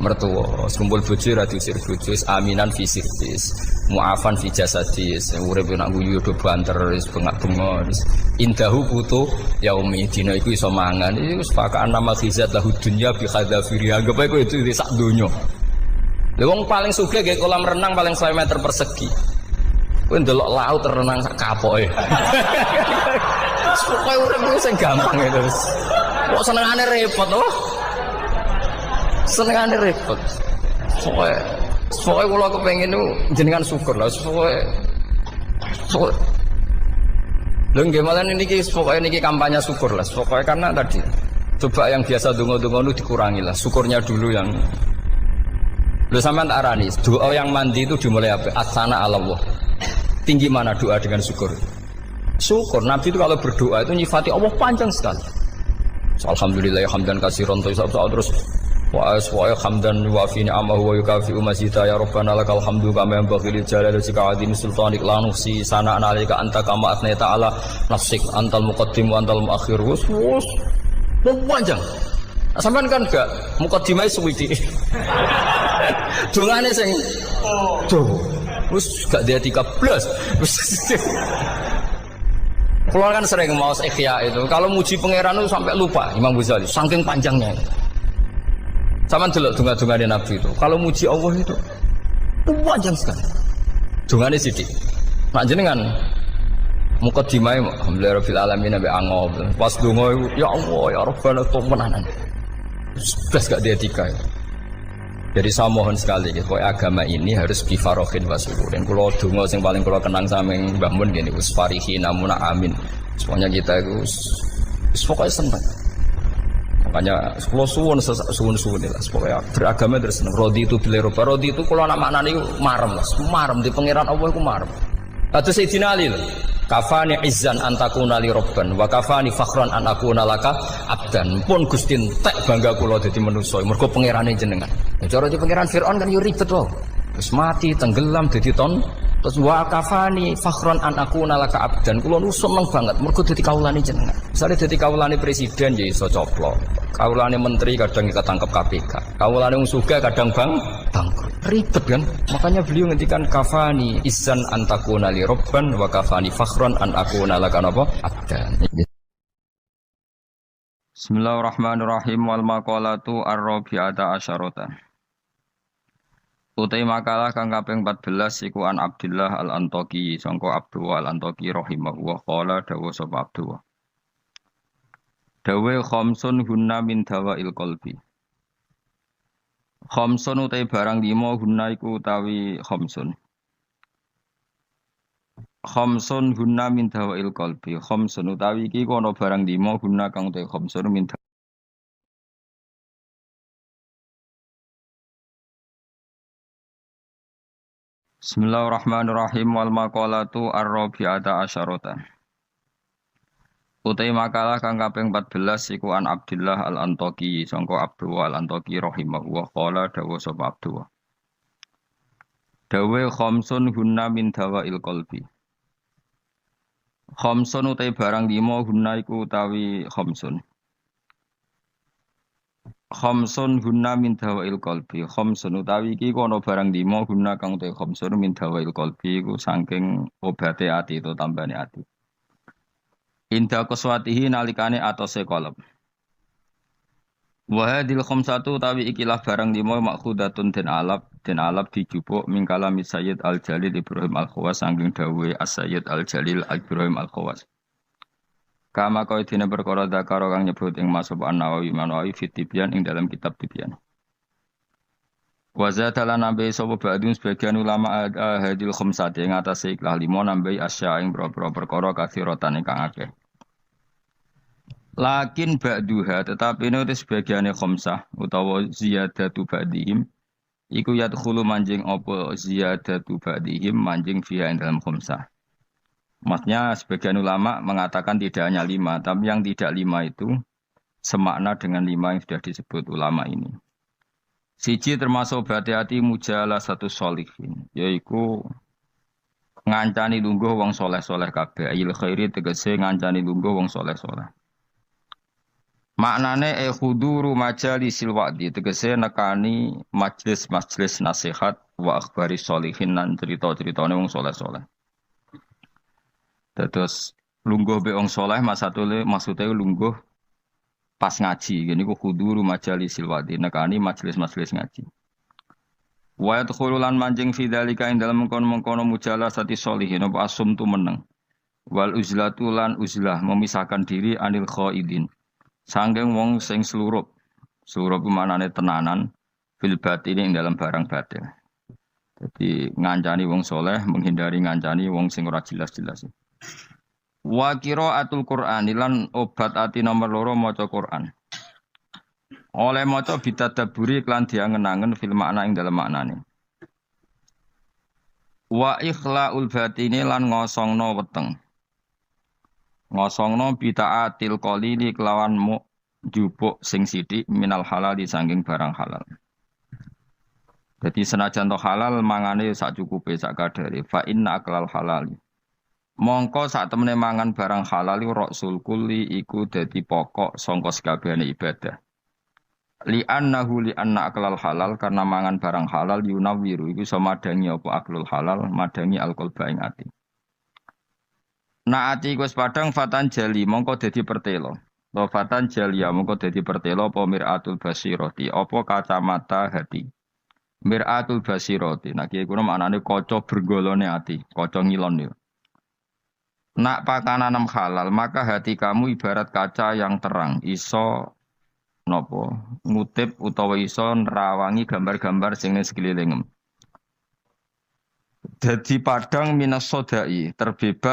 mertua, kumpul bojo ora diusir bojo, aminan fi sirbi mu'afan fi jasadis urip nak guyu do banter wis bengak-bengok indahu kutu yaumi dina iku iso mangan iki wis pakaan nama khizat lahu dunya bi hadzafiri anggap ae kowe itu sak donya. Lha wong paling sugih nggih kolam renang paling 100 meter persegi. Kowe ndelok laut renang sak kapoke. Pokoke urip sing gampang itu wis. Kok senengane repot to? senengane repot. Soalnya kalau kepengen itu jenengan syukur lah. Soalnya lho nggih malah niki pokoknya niki kampanye syukur lah. Pokoknya karena tadi coba yang biasa donga-donga itu dikurangi lah. Syukurnya dulu yang lho sampean tak arani. Doa yang mandi itu dimulai apa? Asana Allah. Tinggi mana doa dengan syukur? Syukur. Nabi itu kalau berdoa itu nyifati Allah panjang sekali. Alhamdulillah hamdan katsiran terus wa hamdan wa fi ni'amahu wa yukafi mazida ya rabbana lakal hamdu kama yanbaghi lil jalali wa azimi sultanik la nuhsi sana'na 'alaika anta kama athnayta 'ala nafsik antal muqaddim wa antal muakhir wus panjang sampean kan gak muqaddimai suwiti dongane sing wis gak dia 13 wis kalau kan sering mau ikhya itu kalau muji pangeran itu sampai lupa Imam Ghazali saking panjangnya. Sama delok donga-dongane Nabi itu. Kalau muji Allah itu panjang sekali. Dongane sithik. Nak jenengan mukadimah alhamdulillah rabbil alamin nabi angob. Pas donga ya Allah ya Rabbana temenanan. Blas gak dia tiga. Jadi saya mohon sekali gitu, agama ini harus bifarohin wa syukurin. Kalau donga sing paling kula kenang sameng Mbah Mun gini wis farihi namuna amin. Semuanya kita itu pokoknya senang. Makanya kalau suwun lah, supaya beragama terus seneng. Rodi itu bila roba, rodi itu kalau anak maknanya marem lah, marem di pangeran Allah itu marem. Atau Sayyidina Ali lah, kafani izzan antakuna li robban, wa kafani fakhran anakuna laka abdan. Pun gustin tek bangga kulo jadi manusia, mergo pangerane jenengan. Cara di pangeran Fir'aun kan yo ribet loh, terus mati tenggelam jadi ton. Terus wa kafani fakhron an akuna laka abdan. Kulo nu seneng banget mergo dadi kawulane jenengan. Misale dadi kawulane presiden ya iso coplok. Kawulane menteri kadang ketangkep KPK. Kawulane wong sugih kadang bangkrut. Ribet kan? Makanya beliau ngendikan kafani izzan antakuna li robban wa kafani fakhron an akuna laka napa abdan. Bismillahirrahmanirrahim wal maqalatu ar-rabi'ata asyarata. Utai makalah kang kaping 14 iku an Abdullah al-Antaqi sangka Abdullah al-Antaqi rahimahullah qala dawa sapa Abdullah. Dawe khamsun hunna min dawail qalbi. Khamsun utai barang 5 hunna iku utawi khamsun. Khamsun hunna min dawail qalbi. Khamsun utawi iki kono barang 5 hunna kang utai khamsun min Bismillahirrahmanirrahim wal maqalatu ar-rabi'ata asyarata. Utai makalah kang kaping 14 iku an Abdullah al-Antaqi sangka Abdullah al-Antaqi rahimahullah qala dawa sapa Abdullah. Dawe khamsun hunna min dawail qalbi. Khamsun utai barang 5 hunna iku utawi khamsun. Khamsun hunna min dawail qalbi. Khamsun utawi iki kono barang 5 hunna kang te khamsun min dawail qalbi iku saking obate ati itu tambane ati. Inda qaswatihi nalikane atose qalb. Wa hadil khamsatu utawi ikilah barang 5 makhudatun den alap dijupuk min kalami Sayyid Al-Jalil Ibrahim Al-Khawas saking dawuhe As-Sayyid Al-Jalil Ibrahim Al-Khawas. Kama kau dina perkara dakaro kang nyebut ing Mas An-Nawawi Manawi fit Tibyan ing dalam kitab Tibyan. Wa zatalan nambe sapa ba'dun sebagian ulama hadil khamsati ing atase ikhlas 5 nambe asya ing boro-boro perkara kathiratan kang akeh. Lakin ba'duha tetapi ini sebagiane khamsah utawa ziyadatu ba'dihim iku yadkhulu manjing apa ziyadatu ba'dihim manjing fiha ing dalam khamsah. Maksudnya sebagian ulama mengatakan tidak hanya 5, tapi yang tidak 5 itu semakna dengan 5 yang sudah disebut ulama ini. Siji termasuk berhati-hati mujalah satu sholihin, yaitu ngancani lungguh wong soleh-soleh kabeh. Ayil khairi tegese ngancani lungguh wong soleh-soleh. Maknane khuduru majalisil wa'di tegese nekani majlis-majlis nasihat wa akhbari sholihin lan cerita-ceritane wong soleh-soleh. Terus lungguh be wong saleh maksudnya lungguh pas ngaji. Gini ku khuduru majalisil wadi nekani majelis-majelis ngaji. Wa yadkhululan manjing fi dzalika ing dalem mengkono-mengkono mujalasati sholihin apa asum tu meneng. Wal uzlatu lan uzlah memisahkan diri anil khaidin. Sangking wong sing slurup. Slurup manane tenanan fil batini ing dalam barang batil. Jadi ngancani wong soleh, menghindari ngancani wong sing ora jelas-jelas. Wa qiraatul Qur'an lan obat ati nomor loro maca Qur'an. Oleh maca bitadabburi klan diangen-angen fil makna ing dalam maknane. Wa ikhlaul batini lan ngosongno weteng. Ngosongno bitaatil qalili kelawan jupuk sing sithik minal halal di saking barang halal. Jadi senajan to halal mangane sak cukupe sak kadare fa inna aklal halali. Mongko sak temene mangan barang halal rasul kulli iku dadi pokok sangka sakabehane ibadah. Li annahu li anna aklal halal karena mangan barang halal yunawiru iku iso madangi apa aklul halal madangi alqalba ing ati. Nah ati wis padang fatan jali mongko dadi pertelo. Lo fatan jalia mongko dadi pertelo apa miratul basirati apa kacamata hati. Miratul basirati. Nah kiye kuwi maknane kaca bergolone ati, kaca ngilon yo. Nak pakanan halal maka hati kamu ibarat kaca yang terang, iso nopo ngutip utawa iso nerawangi gambar-gambar sing ning sekelilingem. Dadi padang minas sodai terbebas